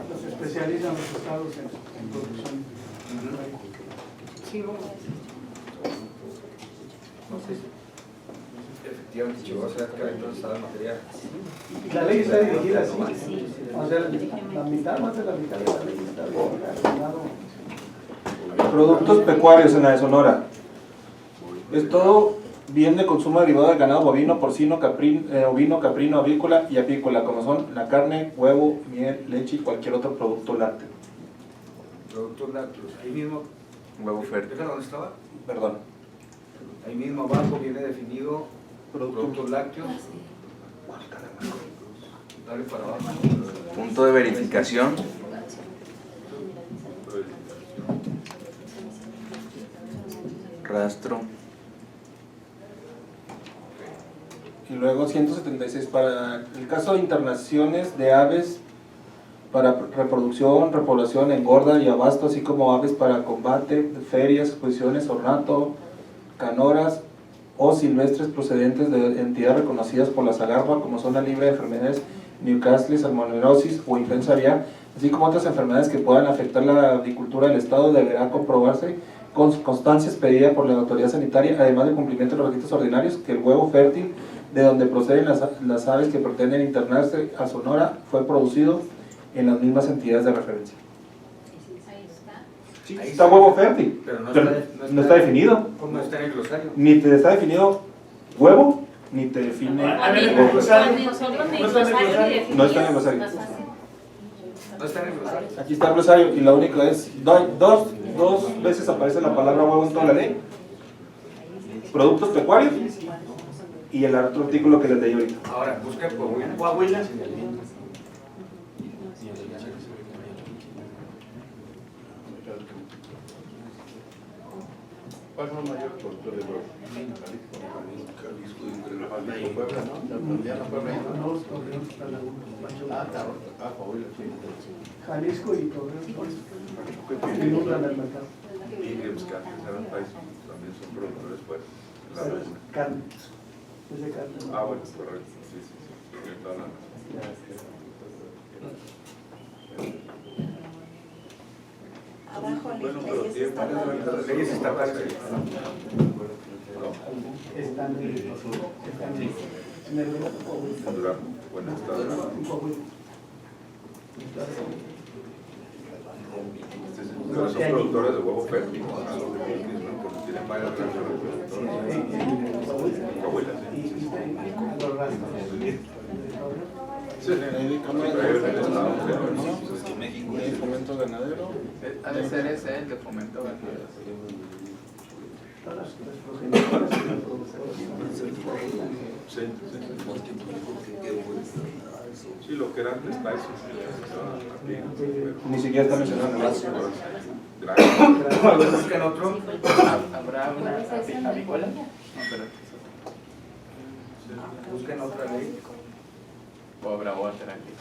los especializan los estados en producción. Sí, no. Efectivamente, Chihuahua se da entonces a la materia. Y la ley está dirigida así. O sea, la mitad, más de la mitad de la ley está dirigida al Senado. Productos pecuarios en la de Sonora. Es todo bien de consumo derivado del ganado bovino, porcino, ovino, caprino, avícola y apícola, como son la carne, huevo, miel, leche y cualquier otro producto lácteo. Productos lácteos. Ahí mismo. Huevo fértil. ¿Fíjate dónde estaba? Perdón. Ahí mismo abajo viene definido productos lácteos. Dale para abajo. Punto de verificación. Rastro. Y luego 176 para el caso de internaciones de aves para reproducción, repoblación, engorda y abasto, así como aves para combate, ferias, exposiciones, ornato, canoras o silvestres procedentes de entidades reconocidas por la Sagarpa, como son la libre de enfermedades Newcastle, salmonelosis o influenza aviar, así como otras enfermedades que puedan afectar la agricultura del Estado, deberá comprobarse con constancia expedida por la autoridad sanitaria, además del cumplimiento de los requisitos ordinarios, que el huevo fértil de donde proceden las aves que pretenden internarse a Sonora fue producido en las mismas entidades de referencia. Sí, está huevo fértil, pero no está definido. No está en el glosario. Ni te está definido huevo, ni te define. No está en el glosario. No está en el glosario. No está en el glosario. Aquí está el glosario y lo único es, dos veces aparece la palabra huevo en toda la ley. Productos pecuarios y el otro artículo que les leí ahorita. Ahora, busca Coahuila. Coahuila. ¿Cuál es la mayor productor de huevo? Jalisco y entre Puebla, ¿no? Ya no Puebla. Coahuila, sí. Jalisco y Torreón inundan el mercado. Y los que antes eran países también son productores fuertes. Carne. Es de carne. Ah, bueno, correcto. Sí, sí, sí. Tiene toda la razón. Abajo Bueno, pero leyes tiene estatales. Leyes estatales. Están en el Durango, buen estado. Pero son productores de huevo fértil, ¿no? Porque tienen varias grandes productores. Coahuila, sí. Sí, México es fomento ganadero. Ha de ser ese el de fomento ganadero. Sí, lo que era antes está eso. Ni siquiera está mencionado en el Gracias. ¿Buscan otro? ¿Habrá una avícola? No, pero... Buscan otra ley. ¿O habrá otra aquí?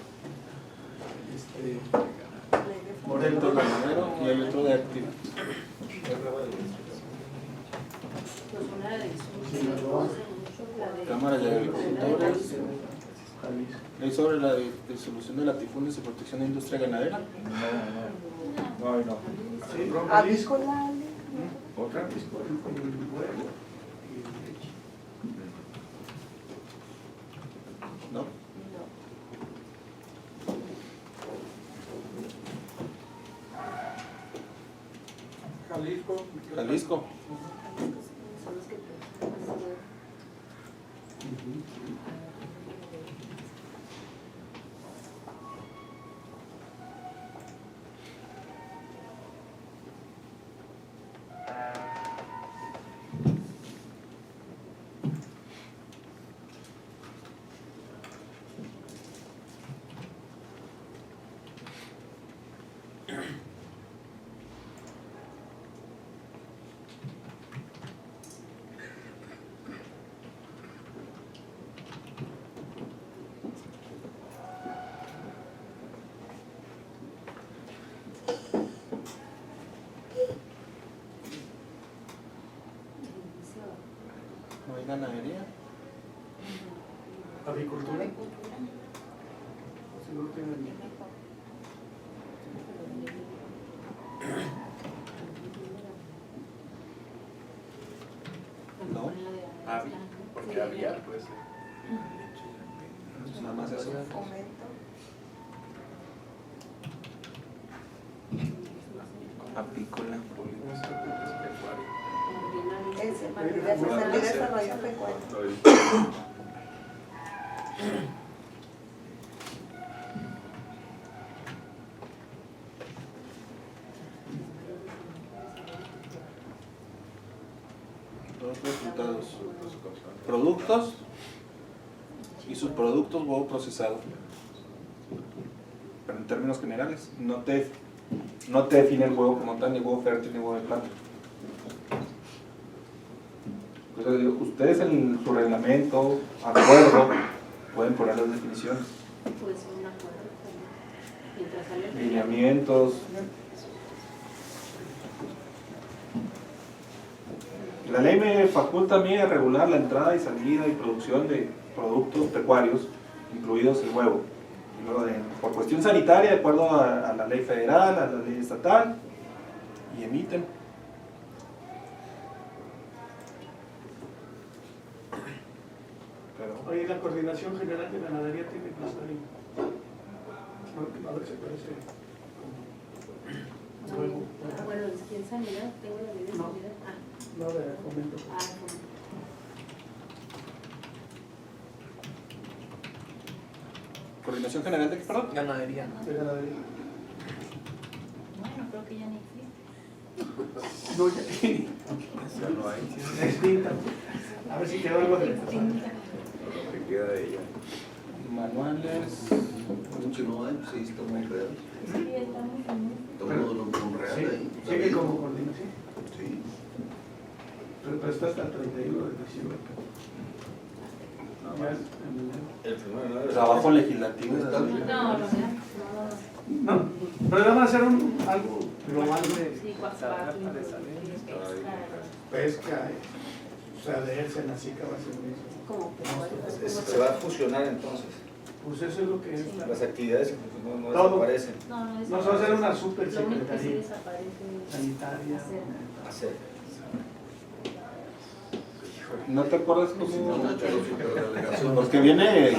Modelo ganadero y hay otro de activo. Cámara de Agricultores. ¿Ley sobre la disolución de latifundios y protección de industria ganadera? No, no. Jalisco. ¿Otra? ¿No? Jalisco. No hay ganadería. Agricultura. Seguro tienen. No. Porque había, pues. Nada más eso. Apícola. Ese, para desarrollo pecuario. Dos resultados. Productos y subproductos, huevo procesado. Pero en términos generales, no te define el huevo como tal, ni huevo fértil, ni huevo de planta. Entonces, ustedes en su reglamento, acuerdo, pueden poner las definiciones. Puede ser un acuerdo también. Mientras sale el Lineamientos. La ley me faculta a mí a regular la entrada y salida y producción de productos pecuarios, incluidos el huevo. Y luego por cuestión sanitaria, de acuerdo a la ley federal, a la ley estatal, y emiten. Oye, la Coordinación General de Ganadería tiene que estar ahí. A ver si parece. Bueno, es que en sanidad, tengo la ley de sanidad. No, de fomento. ¿Coordinación General de qué, perdón? Ganadería. De ganadería. Bueno, creo que ya ni existe. No, ya no hay. Extinta. A ver si quedó algo de Extinta. ¿Qué queda de ella? Manuales. Mucho no hay, sí, está muy real. Sí, estamos en Todo lo real ahí. sigue como coordinación. Sí. Pero está hasta el 31 de diciembre. Trabajo legislativo. No, No, pero le van a hacer algo global de pesca, o sea, leer Senacica va a ser eso. Se va a fusionar entonces. Pues eso es lo que es. Las actividades no Todo. desaparecen. No, se va a hacer una super Lo único que sí secretaría desaparece sanitaria. Hacer. ¿No te acuerdas cómo? Porque viene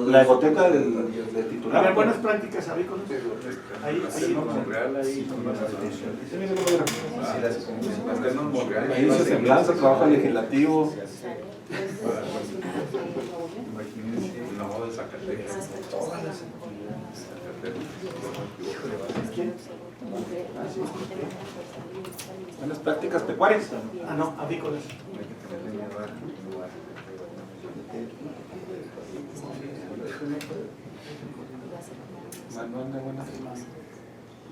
la egoteca del titular. A ver, buenas prácticas avícolas. Ahí Ahí dice semblanza, trabajo legislativo. Imagínense un lavado de Zacatecas. Todas las Buenas prácticas pecuarias. Ah, no, avícolas. Manual de buenas prácticas.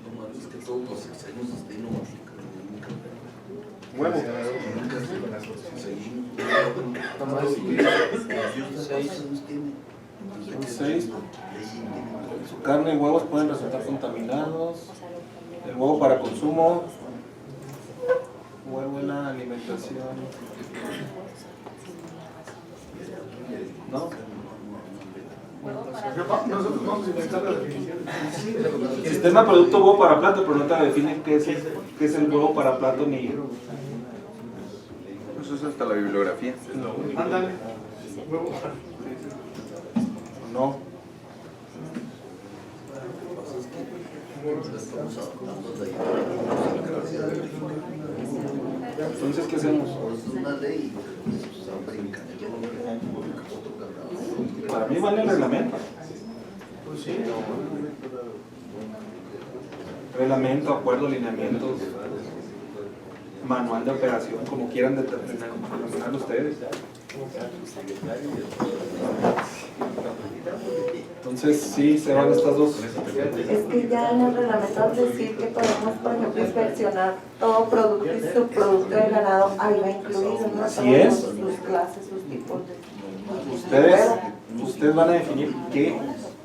Lo malo es que todos los sexenios estén nomás. Huevo. Seis. Su carne y huevos pueden resultar contaminados. El huevo para consumo. Huevo en la alimentación. ¿No? Nosotros vamos a inventar la definición. Sistema producto huevo para plato, pero no te definen qué es el huevo para plato ni. Eso es hasta la bibliografía. Ándale. No. Entonces, ¿qué hacemos? Para mí vale el reglamento. Pues sí. Reglamento, acuerdo, lineamientos, manual de operación, como quieran determinar ustedes. Entonces, sí, se van estas dos. Es que ya en el reglamento al decir que podemos, por ejemplo, inspeccionar todo producto y subproducto de ganado, ahí va incluido, ¿no? Así es. Sus clases, sus tipos de... Ustedes van a definir qué,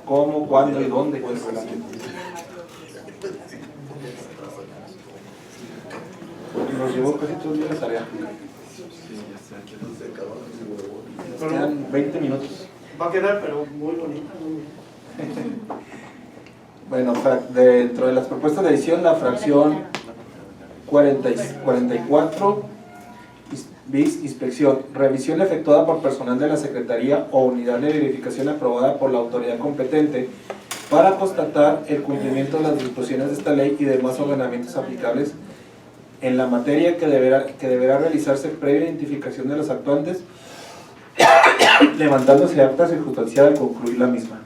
cómo, cuándo y dónde el reglamento. Nos llevó casi todo el día la tarea. Nos quedan 20 minutos. Va a quedar, pero muy bonita. Bueno, dentro de las propuestas de edición, la fracción 44 bis, inspección, revisión efectuada por personal de la Secretaría o unidad de verificación aprobada por la autoridad competente para constatar el cumplimiento de las disposiciones de esta ley y demás ordenamientos aplicables en la materia que deberá realizarse previa identificación de los actuantes, levantándose acta circunstanciada al concluir la misma.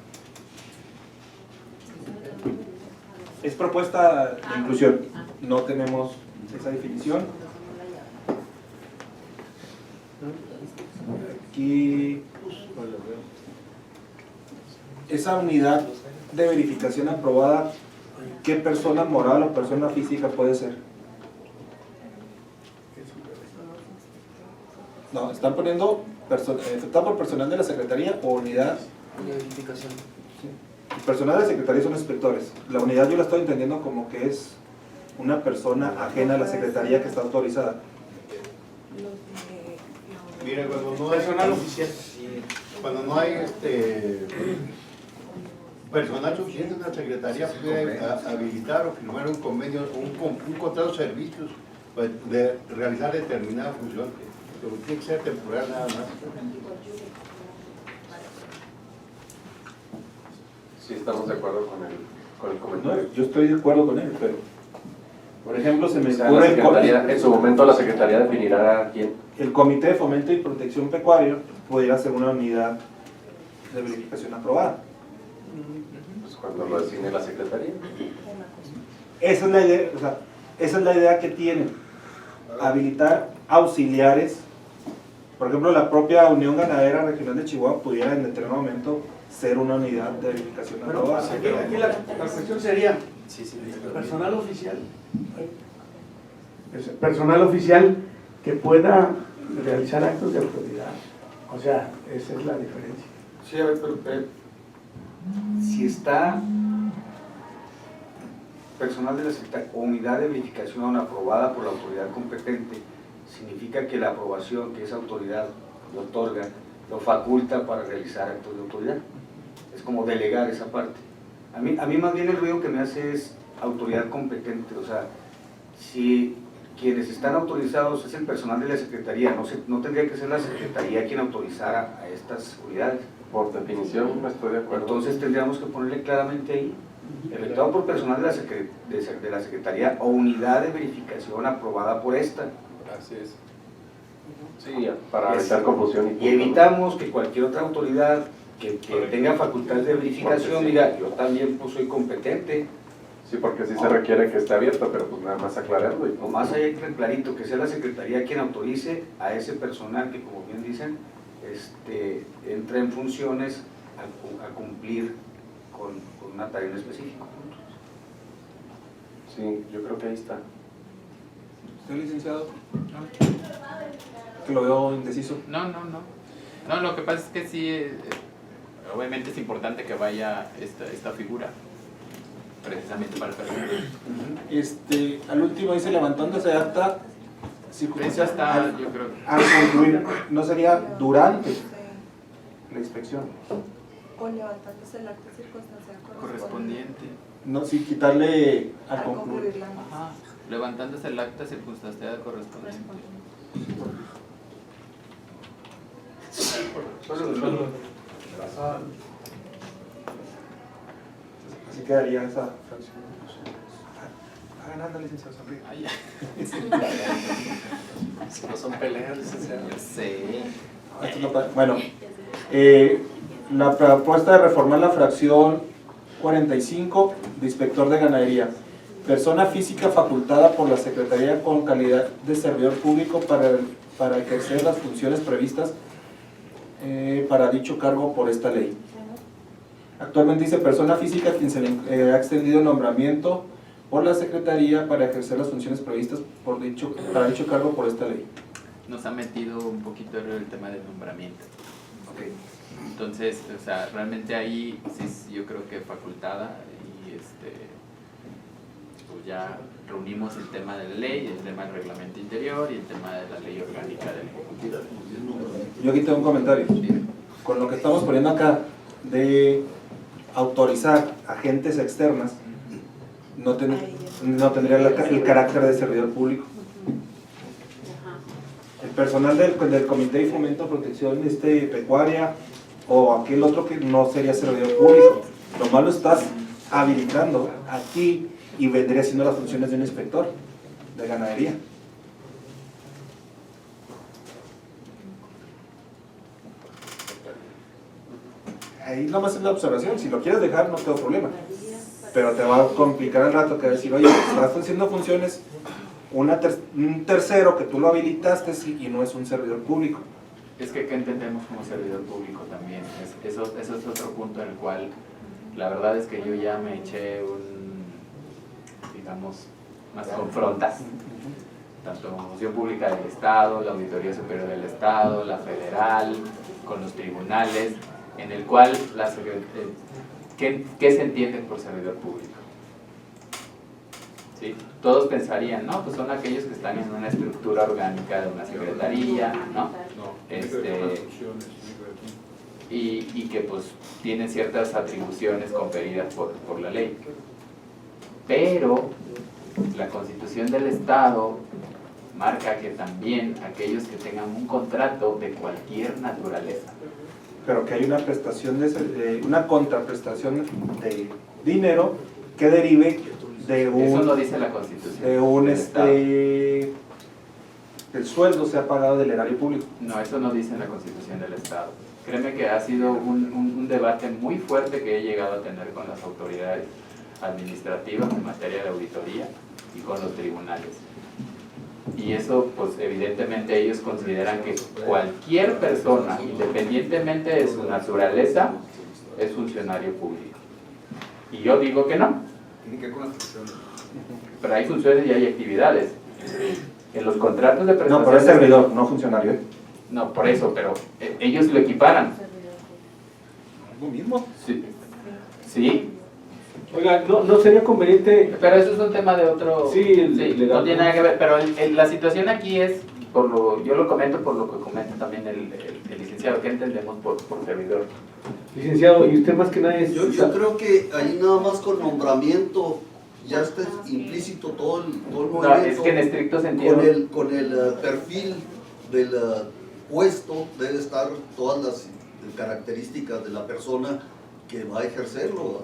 Es propuesta de inclusión, no tenemos esa definición. Aquí, esa unidad de verificación aprobada, ¿qué persona moral o persona física puede ser? No, están poniendo efectuado por personal de la Secretaría o unidad de verificación. Sí. El personal de la Secretaría son inspectores. La unidad yo la estoy entendiendo como que es una persona ajena a la Secretaría que está autorizada. Mira, cuando no hay personal oficial. Cuando no hay personal suficiente en la Secretaría puede habilitar o firmar un convenio, un contrato de servicios pues, de realizar determinada función, pero tiene que ser temporal nada más. Sí, estamos de acuerdo con el comentario. No, yo estoy de acuerdo con él, pero por ejemplo se me O sea, ocurre en su momento la Secretaría definirá a quién. El Comité de Fomento y Protección Pecuaria pudiera ser una unidad de verificación aprobada. Pues cuando lo designe la Secretaría. Esa es la idea, o sea, esa es la idea que tienen, habilitar auxiliares. Por ejemplo, la propia Unión Ganadera Regional de Chihuahua pudiera en determinado momento ser una unidad de verificación aprobada. Aquí la cuestión sería personal oficial. Personal oficial que pueda realizar actos de autoridad. O sea, esa es la diferencia. Sí, a ver, pero si está personal de la Secretaría o unidad de verificación aprobada por la autoridad competente, significa que la aprobación que esa autoridad lo otorga, lo faculta para realizar actos de autoridad. Es como delegar esa parte. A mí más bien el ruido que me hace es autoridad competente, o sea, si quienes están autorizados es el personal de la Secretaría, no tendría que ser la Secretaría quien autorizara a estas unidades. Por definición, no estoy de acuerdo. Entonces tendríamos que ponerle claramente ahí, efectuado por personal de la Secretaría o unidad de verificación aprobada por esta. Así es. Sí, para evitar confusión. Y evitamos que cualquier otra autoridad que tenga facultad de verificación diga, yo también pues, soy competente. Sí, porque sí se requiere que esté abierto, pero pues nada más aclararlo. O más allá clarito, que sea la Secretaría quien autorice a ese personal que, como bien dicen, entra en funciones a cumplir con una tarea en específico. Sí, yo creo que ahí está. ¿Usted, licenciado? Que lo veo indeciso. No, lo que pasa es que sí, obviamente es importante que vaya esta figura, precisamente para el personal. Al último dice levantándose de acta, Eso está, yo creo. Al concluir, ¿no sería durante la inspección? O levantándose el acta circunstancial Correspondiente. No, sí, quitarle al Al concluir. concluir la Ajá, levantándose el acta circunstancial correspondiente. Así quedaría esa fracción. Hagan anda, licenciado, sonríe. Si no son peleas, licenciado. Sí. Bueno, la propuesta de reformar la fracción 45 de inspector de ganadería. Persona física facultada por la Secretaría con calidad de servidor público para ejercer las funciones previstas para dicho cargo por esta ley. Actualmente dice persona física a quien se le ha extendido el nombramiento por la Secretaría para ejercer las funciones previstas para dicho cargo por esta ley. Nos ha metido un poquito el tema del nombramiento. Okay. Entonces, o sea, realmente ahí sí yo creo que facultada y pues ya reunimos el tema de la ley, el tema del reglamento interior y el tema de la ley orgánica del Ejecutivo. Yo aquí tengo un comentario. Con lo que estamos poniendo acá de autorizar agentes externas, no tendría el carácter de servidor público. El personal del Comité de Fomento, Protección Pecuaria o aquel otro que no sería servidor público. Lo malo estás habilitando aquí y vendría siendo las funciones de un inspector de ganadería. Ahí nomás es la observación, si lo quieres dejar no tengo problema, pero te va a complicar el rato que decir, oye, estás haciendo funciones un tercero que tú lo habilitaste y no es un servidor público. Es que ¿qué entendemos como servidor público también? Eso es otro punto en el cual la verdad es que yo ya me eché digamos, más confrontas, tanto como función pública del Estado, la Auditoría Superior del Estado, la federal, con los tribunales, en el cual ¿qué se entiende por servidor público? ¿Sí? Todos pensarían, ¿no? Pues son aquellos que están en una estructura orgánica de una secretaría, ¿no? Y que pues tienen ciertas atribuciones conferidas por la ley. Pero la Constitución del Estado marca que también aquellos que tengan un contrato de cualquier naturaleza, pero que hay una prestación una contraprestación de dinero que derive de un... Eso no dice la Constitución. De un el sueldo sea pagado del erario público. No, eso no dice en la Constitución del Estado. Créeme que ha sido un debate muy fuerte que he llegado a tener con las autoridades administrativas en materia de auditoría y con los tribunales. Y eso, pues evidentemente ellos consideran que cualquier persona, independientemente de su naturaleza, es funcionario público. Y yo digo que no. Tiene que ver con las funciones. Pero hay funciones y hay actividades. En los contratos de prestación... No, pero es servidor, no funcionario, ¿eh? No, por eso, pero ellos lo equiparan. ¿Lo mismo? Sí. Sí. Oiga, no sería conveniente... Pero eso es un tema de otro... Sí, no tiene nada que ver, pero la situación aquí es, yo lo comento por lo que comenta también el licenciado, que entendemos por servidor. Licenciado, y usted más que nada es... Yo creo que ahí nada más con nombramiento ya está implícito todo el movimiento. No, es que en estricto sentido... Con el perfil del puesto debe estar todas las características de la persona que va a ejercerlo.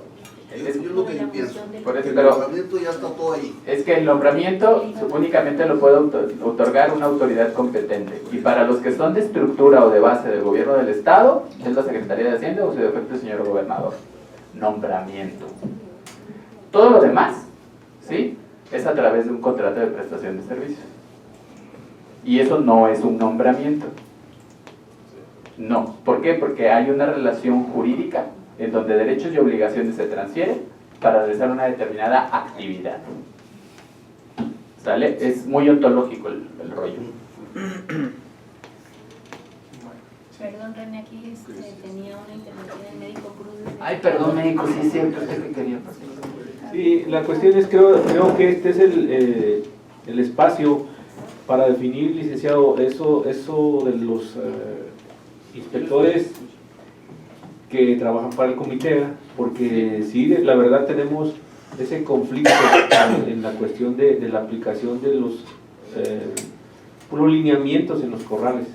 Es lo que yo pienso. Por eso, el pero nombramiento ya está todo ahí. Es que el nombramiento únicamente lo puede otorgar una autoridad competente. Y para los que son de estructura o de base del gobierno del Estado, es la Secretaría de Hacienda o su defecto el señor gobernador. Nombramiento. Todo lo demás, ¿sí?, es a través de un contrato de prestación de servicios. Y eso no es un nombramiento. No. ¿Por qué? Porque hay una relación jurídica en donde derechos y obligaciones se transfieren para realizar una determinada actividad. ¿Sale? Es muy ontológico el rollo. Perdón, René, aquí tenía una intervención del médico Cruz. Ay, perdón, médico, sí es cierto, usted que quería pasar. Sí, la cuestión es, creo que este es el espacio para definir, licenciado, eso de los inspectores que trabajan para el comité, porque sí, la verdad tenemos ese conflicto en la cuestión de la aplicación de los lineamientos en los corrales,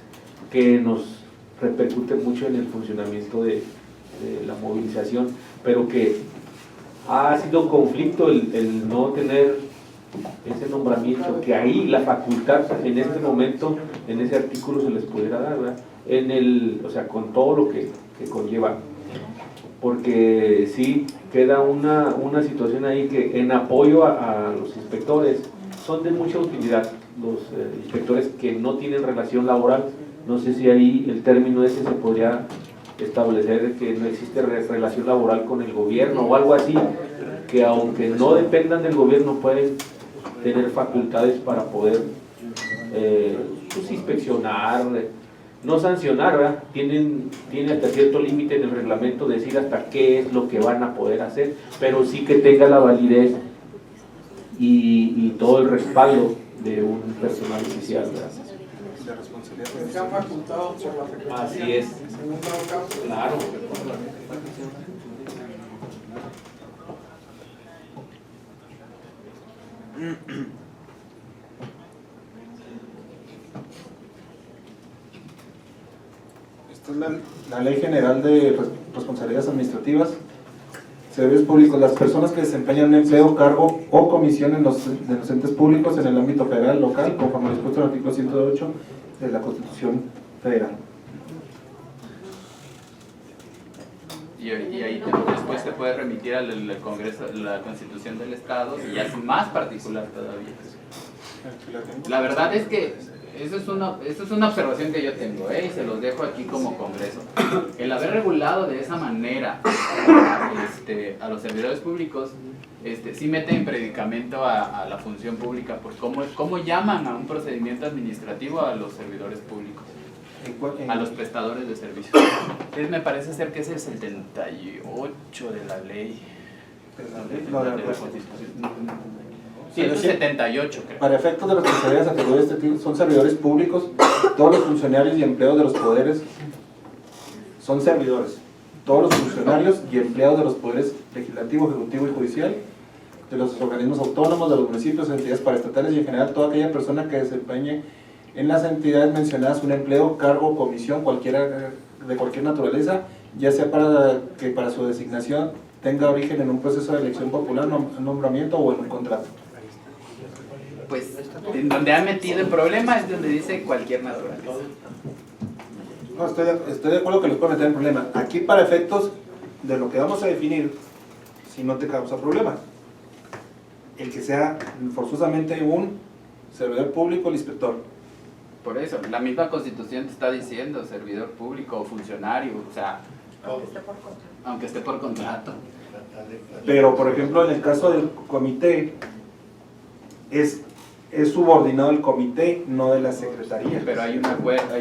que nos repercute mucho en el funcionamiento de la movilización, pero que ha sido conflicto el no tener ese nombramiento, que ahí la facultad en este momento, en ese artículo se les pudiera dar, ¿verdad? O sea, con todo lo que conlleva, porque sí queda una situación ahí que en apoyo a los inspectores son de mucha utilidad, los inspectores que no tienen relación laboral. No sé si ahí el término ese se podría establecer, que no existe relación laboral con el gobierno o algo así, que aunque no dependan del gobierno pueden tener facultades para poder pues, inspeccionar, no sancionar, ¿verdad? Tiene hasta cierto límite en el reglamento decir hasta qué es lo que van a poder hacer, pero sí que tenga la validez y todo el respaldo de un personal oficial, ¿verdad? Se han facultado por la Secretaría. Así es. En un dado caso. Claro. Esta es la Ley General de Responsabilidades Administrativas. Servicios públicos, las personas que desempeñan un empleo, cargo o comisión de los entes públicos en el ámbito federal, local, conforme dispuesto en el artículo 108 de la Constitución Federal. Y ahí después se puede remitir al Congreso, la Constitución del Estado, y ya es más particular todavía. La verdad es que eso es una observación que yo tengo, y se los dejo aquí como Congreso. El haber regulado de esa manera a los servidores públicos, sí mete en predicamento a la función pública, por cómo llaman a un procedimiento administrativo a los servidores públicos, a los prestadores de servicios. Entonces me parece ser que es el 78 de la ley. No, de la Constitución. 178, creo. Para efectos de responsabilidades atribuidas de este tipo, son servidores públicos, todos los funcionarios y empleados de los poderes son servidores, todos los funcionarios y empleados de los poderes legislativo, ejecutivo y judicial, de los organismos autónomos, de los municipios, entidades paraestatales y en general toda aquella persona que desempeñe en las entidades mencionadas un empleo, cargo o comisión de cualquier naturaleza, ya sea que para su designación tenga origen en un proceso de elección popular, nombramiento o en un contrato. Pues, en donde ha metido el problema es donde dice cualquier naturaleza. No, estoy de acuerdo que los puede meter en problema. Aquí para efectos de lo que vamos a definir, si no te causa problema, el que sea forzosamente un servidor público, el inspector. Por eso, la misma Constitución te está diciendo servidor público o funcionario, o sea, aunque esté por contrato. Pero, por ejemplo, en el caso del comité, es subordinado el comité, no de la secretaría. Pero hay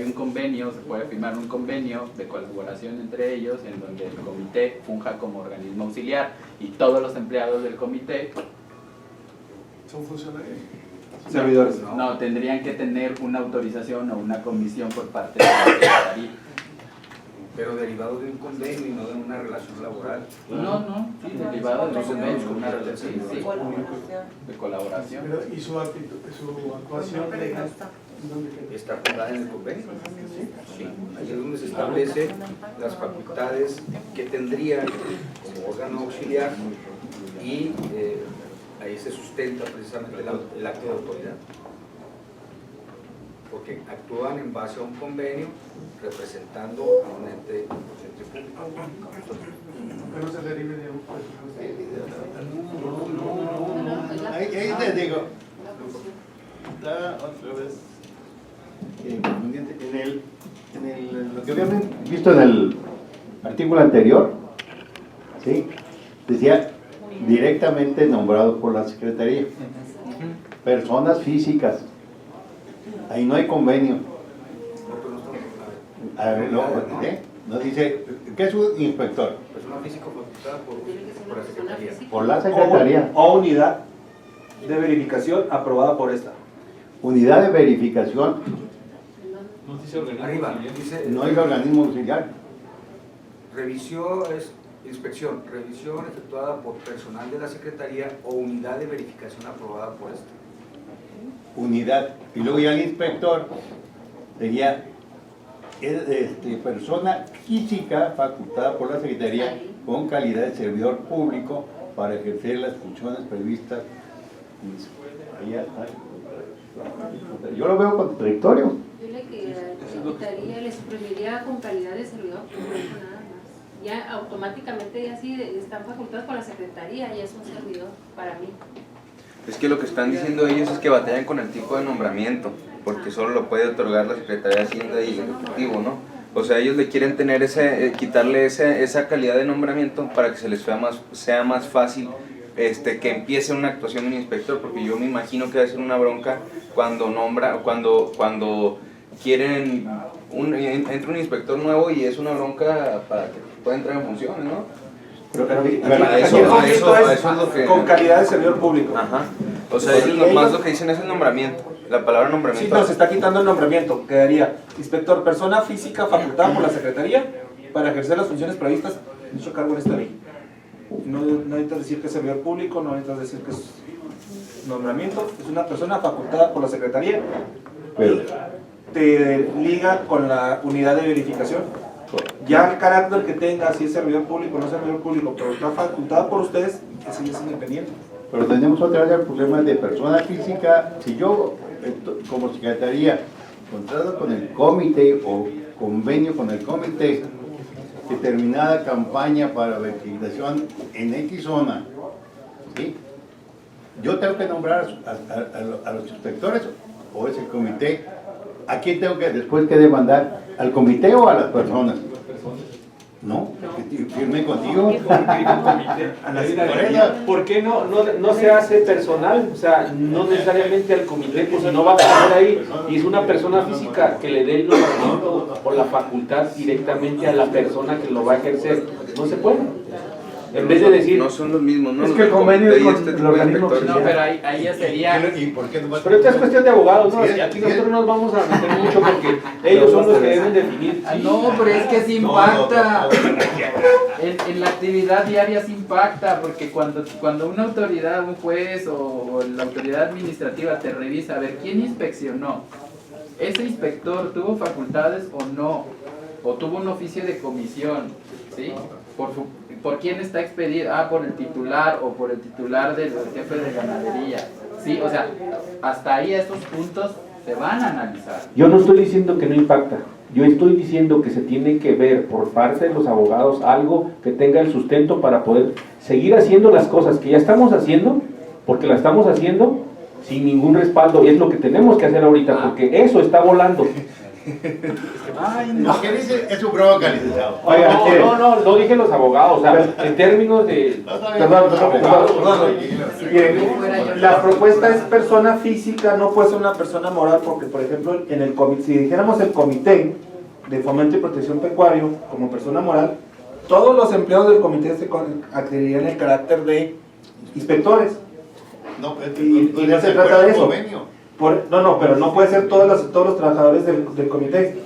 un convenio, se puede firmar un convenio de colaboración entre ellos, en donde el comité funja como organismo auxiliar y todos los empleados del comité son funcionarios. Servidores. No, tendrían que tener una autorización o una comisión por parte de la secretaría. Pero derivado de un convenio y no de una relación laboral. No, sí, derivado de un convenio, una relación de colaboración. ¿Y su actuación legal? Está fundada en el convenio. Sí. Ahí es donde se establece las facultades que tendría como órgano auxiliar y ahí se sustenta precisamente el acto de autoridad. Porque actúan en base a un convenio representando a un ente público. Pero se derive de un No. Ahí te digo. Otra vez. Lo que habíamos visto en el artículo anterior, ¿sí? Decía directamente nombrado por la Secretaría. Personas físicas. Ahí no hay convenio. A ver, nos dice, ¿qué es un inspector? Persona física facultada por la Secretaría. Por la Secretaría. O unidad de verificación aprobada por esta. Unidad de verificación. No dice organismo Arriba, auxiliar. dice, No hay organismo auxiliar. revisión es inspección, revisión efectuada por personal de la Secretaría o unidad de verificación aprobada por esta. Unidad. Y luego ya el inspector sería persona física facultada por la Secretaría con calidad de servidor público para ejercer las funciones previstas. Ahí está. Yo lo veo contradictorio. Yo le quitaría, le suprimiría con calidad de servidor público nada más. Ya automáticamente ya sí están facultados por la Secretaría, ya es un servidor para mí. Es que lo que están diciendo ellos es que batallan con el tipo de nombramiento, porque solo lo puede otorgar la Secretaría de Hacienda y el Ejecutivo, ¿no? O sea, ellos le quieren tener quitarle esa calidad de nombramiento para que se les sea más fácil que empiece una actuación de un inspector, porque yo me imagino que va a ser una bronca cuando quieren entra un inspector nuevo y es una bronca para que pueda entrar en funciones, ¿no? Pero a eso es lo que... Con calidad de servidor público. Ajá. O sea, ellos nomás lo que dicen es el nombramiento, la palabra nombramiento. Sí, no, se está quitando el nombramiento. Quedaría inspector, persona física facultada por la Secretaría para ejercer las funciones previstas en dicho cargo en esta ley. No necesitas decir que es servidor público, no necesitas decir que es nombramiento, es una persona facultada por la Secretaría. Pero te liga con la unidad de verificación. Ya el carácter que tenga, si es servidor público o no es servidor público, pero está facultada por ustedes, ese es independiente. Pero tenemos otra vez el problema de persona física. Si yo, como Secretaría, contrato con el comité o convenio con el comité, determinada campaña para verificación en X zona, ¿sí? Yo tengo que nombrar a los inspectores o es el comité. ¿A quién tengo que después que demandar? ¿Al comité o a las personas? No, firme contigo. ¿Por qué no se hace personal? O sea, no necesariamente al comité, pues si no va a estar ahí y es una persona física que le dé el nombramiento o la facultad directamente a la persona que lo va a ejercer. No se puede. En vez de decir... No son los mismos, ¿no? Es que el convenio es con el organismo auxiliar. No, pero ahí ya sería... Pero esta es cuestión de abogados, ¿no? Aquí nosotros no nos vamos a meter mucho porque ellos son los que deben definir. No, pero es que sí impacta. En la actividad diaria sí impacta, porque cuando una autoridad, un juez o la autoridad administrativa te revisa, a ver, ¿quién inspeccionó? ¿Ese inspector tuvo facultades o no? ¿O tuvo un oficio de comisión? ¿Sí? ¿Por quién está expedido? Ah, por el titular o por el titular del jefe de ganadería. Sí, o sea, hasta ahí estos puntos se van a analizar. Yo no estoy diciendo que no impacta. Yo estoy diciendo que se tiene que ver por parte de los abogados algo que tenga el sustento para poder seguir haciendo las cosas que ya estamos haciendo, porque las estamos haciendo sin ningún respaldo, y es lo que tenemos que hacer ahorita, porque eso está volando. Ay, no. ¿Qué dice? Es un bronca, licenciado. Oiga, no dije los abogados, o sea, en términos de... Perdón. La propuesta es persona física, no puede ser una persona moral, porque por ejemplo, en el comité, si dijéramos el comité de fomento y protección pecuario como persona moral, todos los empleados del comité se adquirirían el carácter de inspectores. No, y no se trata de eso. Pero no puede ser todos los trabajadores del comité.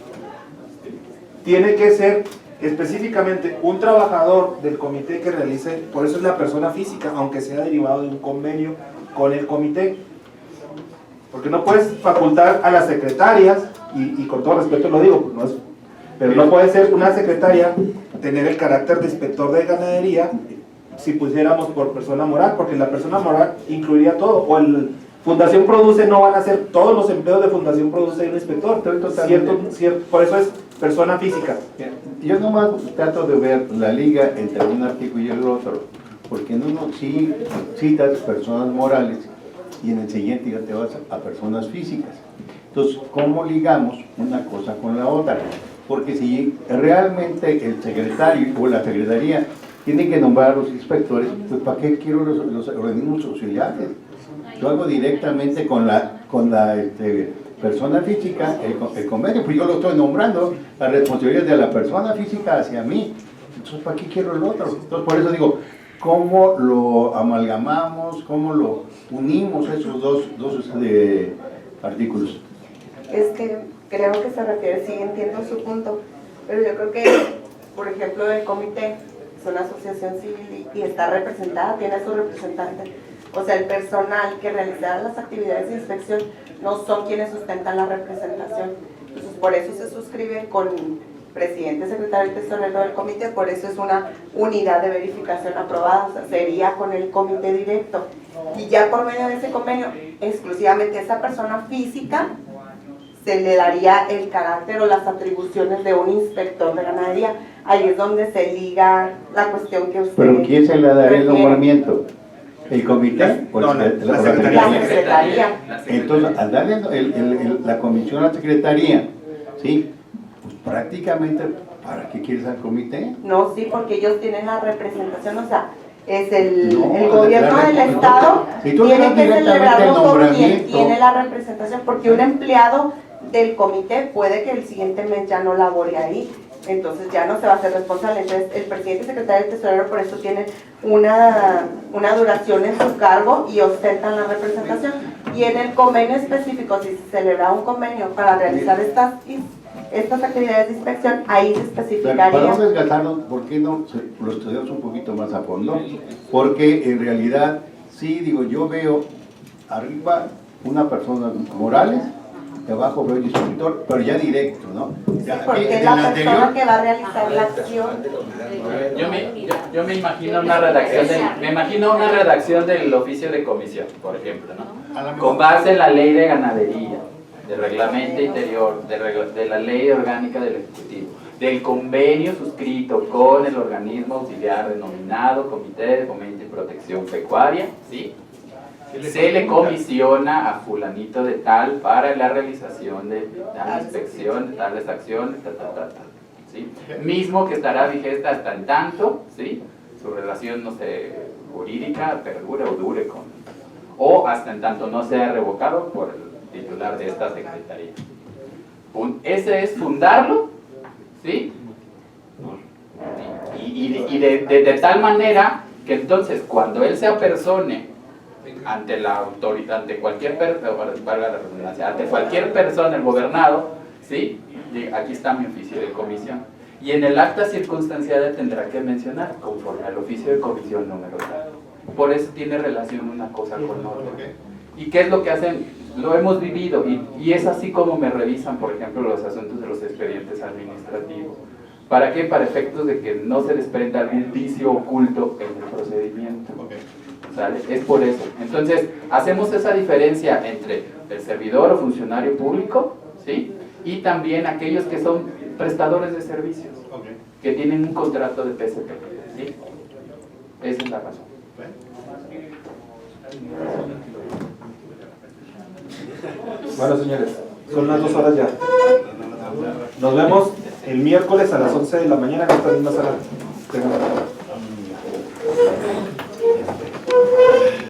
Tiene que ser específicamente un trabajador del comité que realice, por eso es la persona física, aunque sea derivado de un convenio con el comité. Porque no puedes facultar a las secretarias, y con todo respeto lo digo, pero no puede ser una secretaria tener el carácter de inspector de ganadería si pusiéramos por persona moral, porque la persona moral incluiría todo, o el Fundación Produce no van a ser todos los empleos de Fundación Produce y un inspector, cierto, por eso es persona física. Yo nomás trato de ver la liga entre un artículo y el otro, porque en uno sí citas personas morales y en el siguiente ya te vas a personas físicas. Entonces, ¿cómo ligamos una cosa con la otra? Porque si realmente el secretario o la secretaría tienen que nombrar a los inspectores, pues ¿para qué quiero los organismos auxiliares? Yo hago directamente con la persona física el convenio, pues yo lo estoy nombrando, la responsabilidad de la persona física hacia mí. Entonces, ¿para qué quiero el otro? Entonces, por eso digo, ¿cómo lo amalgamamos? ¿Cómo lo unimos esos dos artículos? Es que creo que se refiere, sí entiendo su punto, pero yo creo que, por ejemplo, el comité es una asociación civil y está representada, tiene a su representante. O sea, el personal que realizará las actividades de inspección no son quienes sustentan la representación. Entonces, por eso se suscribe con presidente, secretario y tesorero del comité, por eso es una unidad de verificación aprobada, o sea, sería con el comité directo. Y ya por medio de ese convenio, exclusivamente a esa persona física se le daría el carácter o las atribuciones de un inspector de ganadería. Ahí es donde se liga la cuestión que usted... ¿Pero quién se le daría el nombramiento? ¿El comité? No, la secretaría. Entonces, al darle la comisión a la secretaría, ¿sí? Pues prácticamente, ¿para qué quieres al comité? No, sí, porque ellos tienen la representación, o sea, es el gobierno del Estado tiene que celebrarlo con quien tiene la representación, porque un empleado del comité puede que el siguiente mes ya no labore ahí, entonces ya no se va a hacer responsable. Entonces el presidente y secretario del tesorero por eso tienen una duración en su cargo y ostentan la representación, y en el convenio específico, si se celebra un convenio para realizar estas actividades de inspección, ahí se especificaría. Para no desgastarnos, ¿por qué no lo estudiamos un poquito más a fondo? Porque en realidad, sí, digo, yo veo arriba una persona Morales, abajo veo el instructor, pero ya directo, ¿no? Ya, porque es la persona que va a realizar la acción. Yo me imagino una redacción del oficio de comisión, por ejemplo, ¿no? Con base en la ley de ganadería, del reglamento interior, de la ley orgánica del Ejecutivo, del convenio suscrito con el organismo auxiliar denominado Comité de Fomento y Protección Pecuaria, ¿sí? Se le comisiona a fulanito de tal para la realización de tal inspección, de tales acciones, ¿sí? Mismo que estará vigente hasta en tanto, ¿sí? Su relación, no sé, jurídica perdure o dure o hasta en tanto no sea revocado por el titular de esta secretaría. Ese es fundarlo, ¿sí? Y de tal manera que entonces cuando él se apersone ante la autoridad, ante cualquier persona, el gobernado, ¿sí? Aquí está mi oficio de comisión. Y en el acta circunstanciada tendrá que mencionar conforme al oficio de comisión número tal. Por eso tiene relación una cosa con otra. ¿Y qué es lo que hacen? Lo hemos vivido y es así como me revisan, por ejemplo, los asuntos de los expedientes administrativos. ¿Para qué? Para efectos de que no se desprenda algún vicio oculto en el procedimiento. ¿Sale? Es por eso. Entonces, hacemos esa diferencia entre el servidor o funcionario público, ¿sí? Y también aquellos que son prestadores de servicios, que tienen un contrato de PSP, ¿sí? Esa es la razón. Bueno, señores, son las 2 horas ya. Nos vemos el miércoles a las 11 de la mañana en esta misma sala.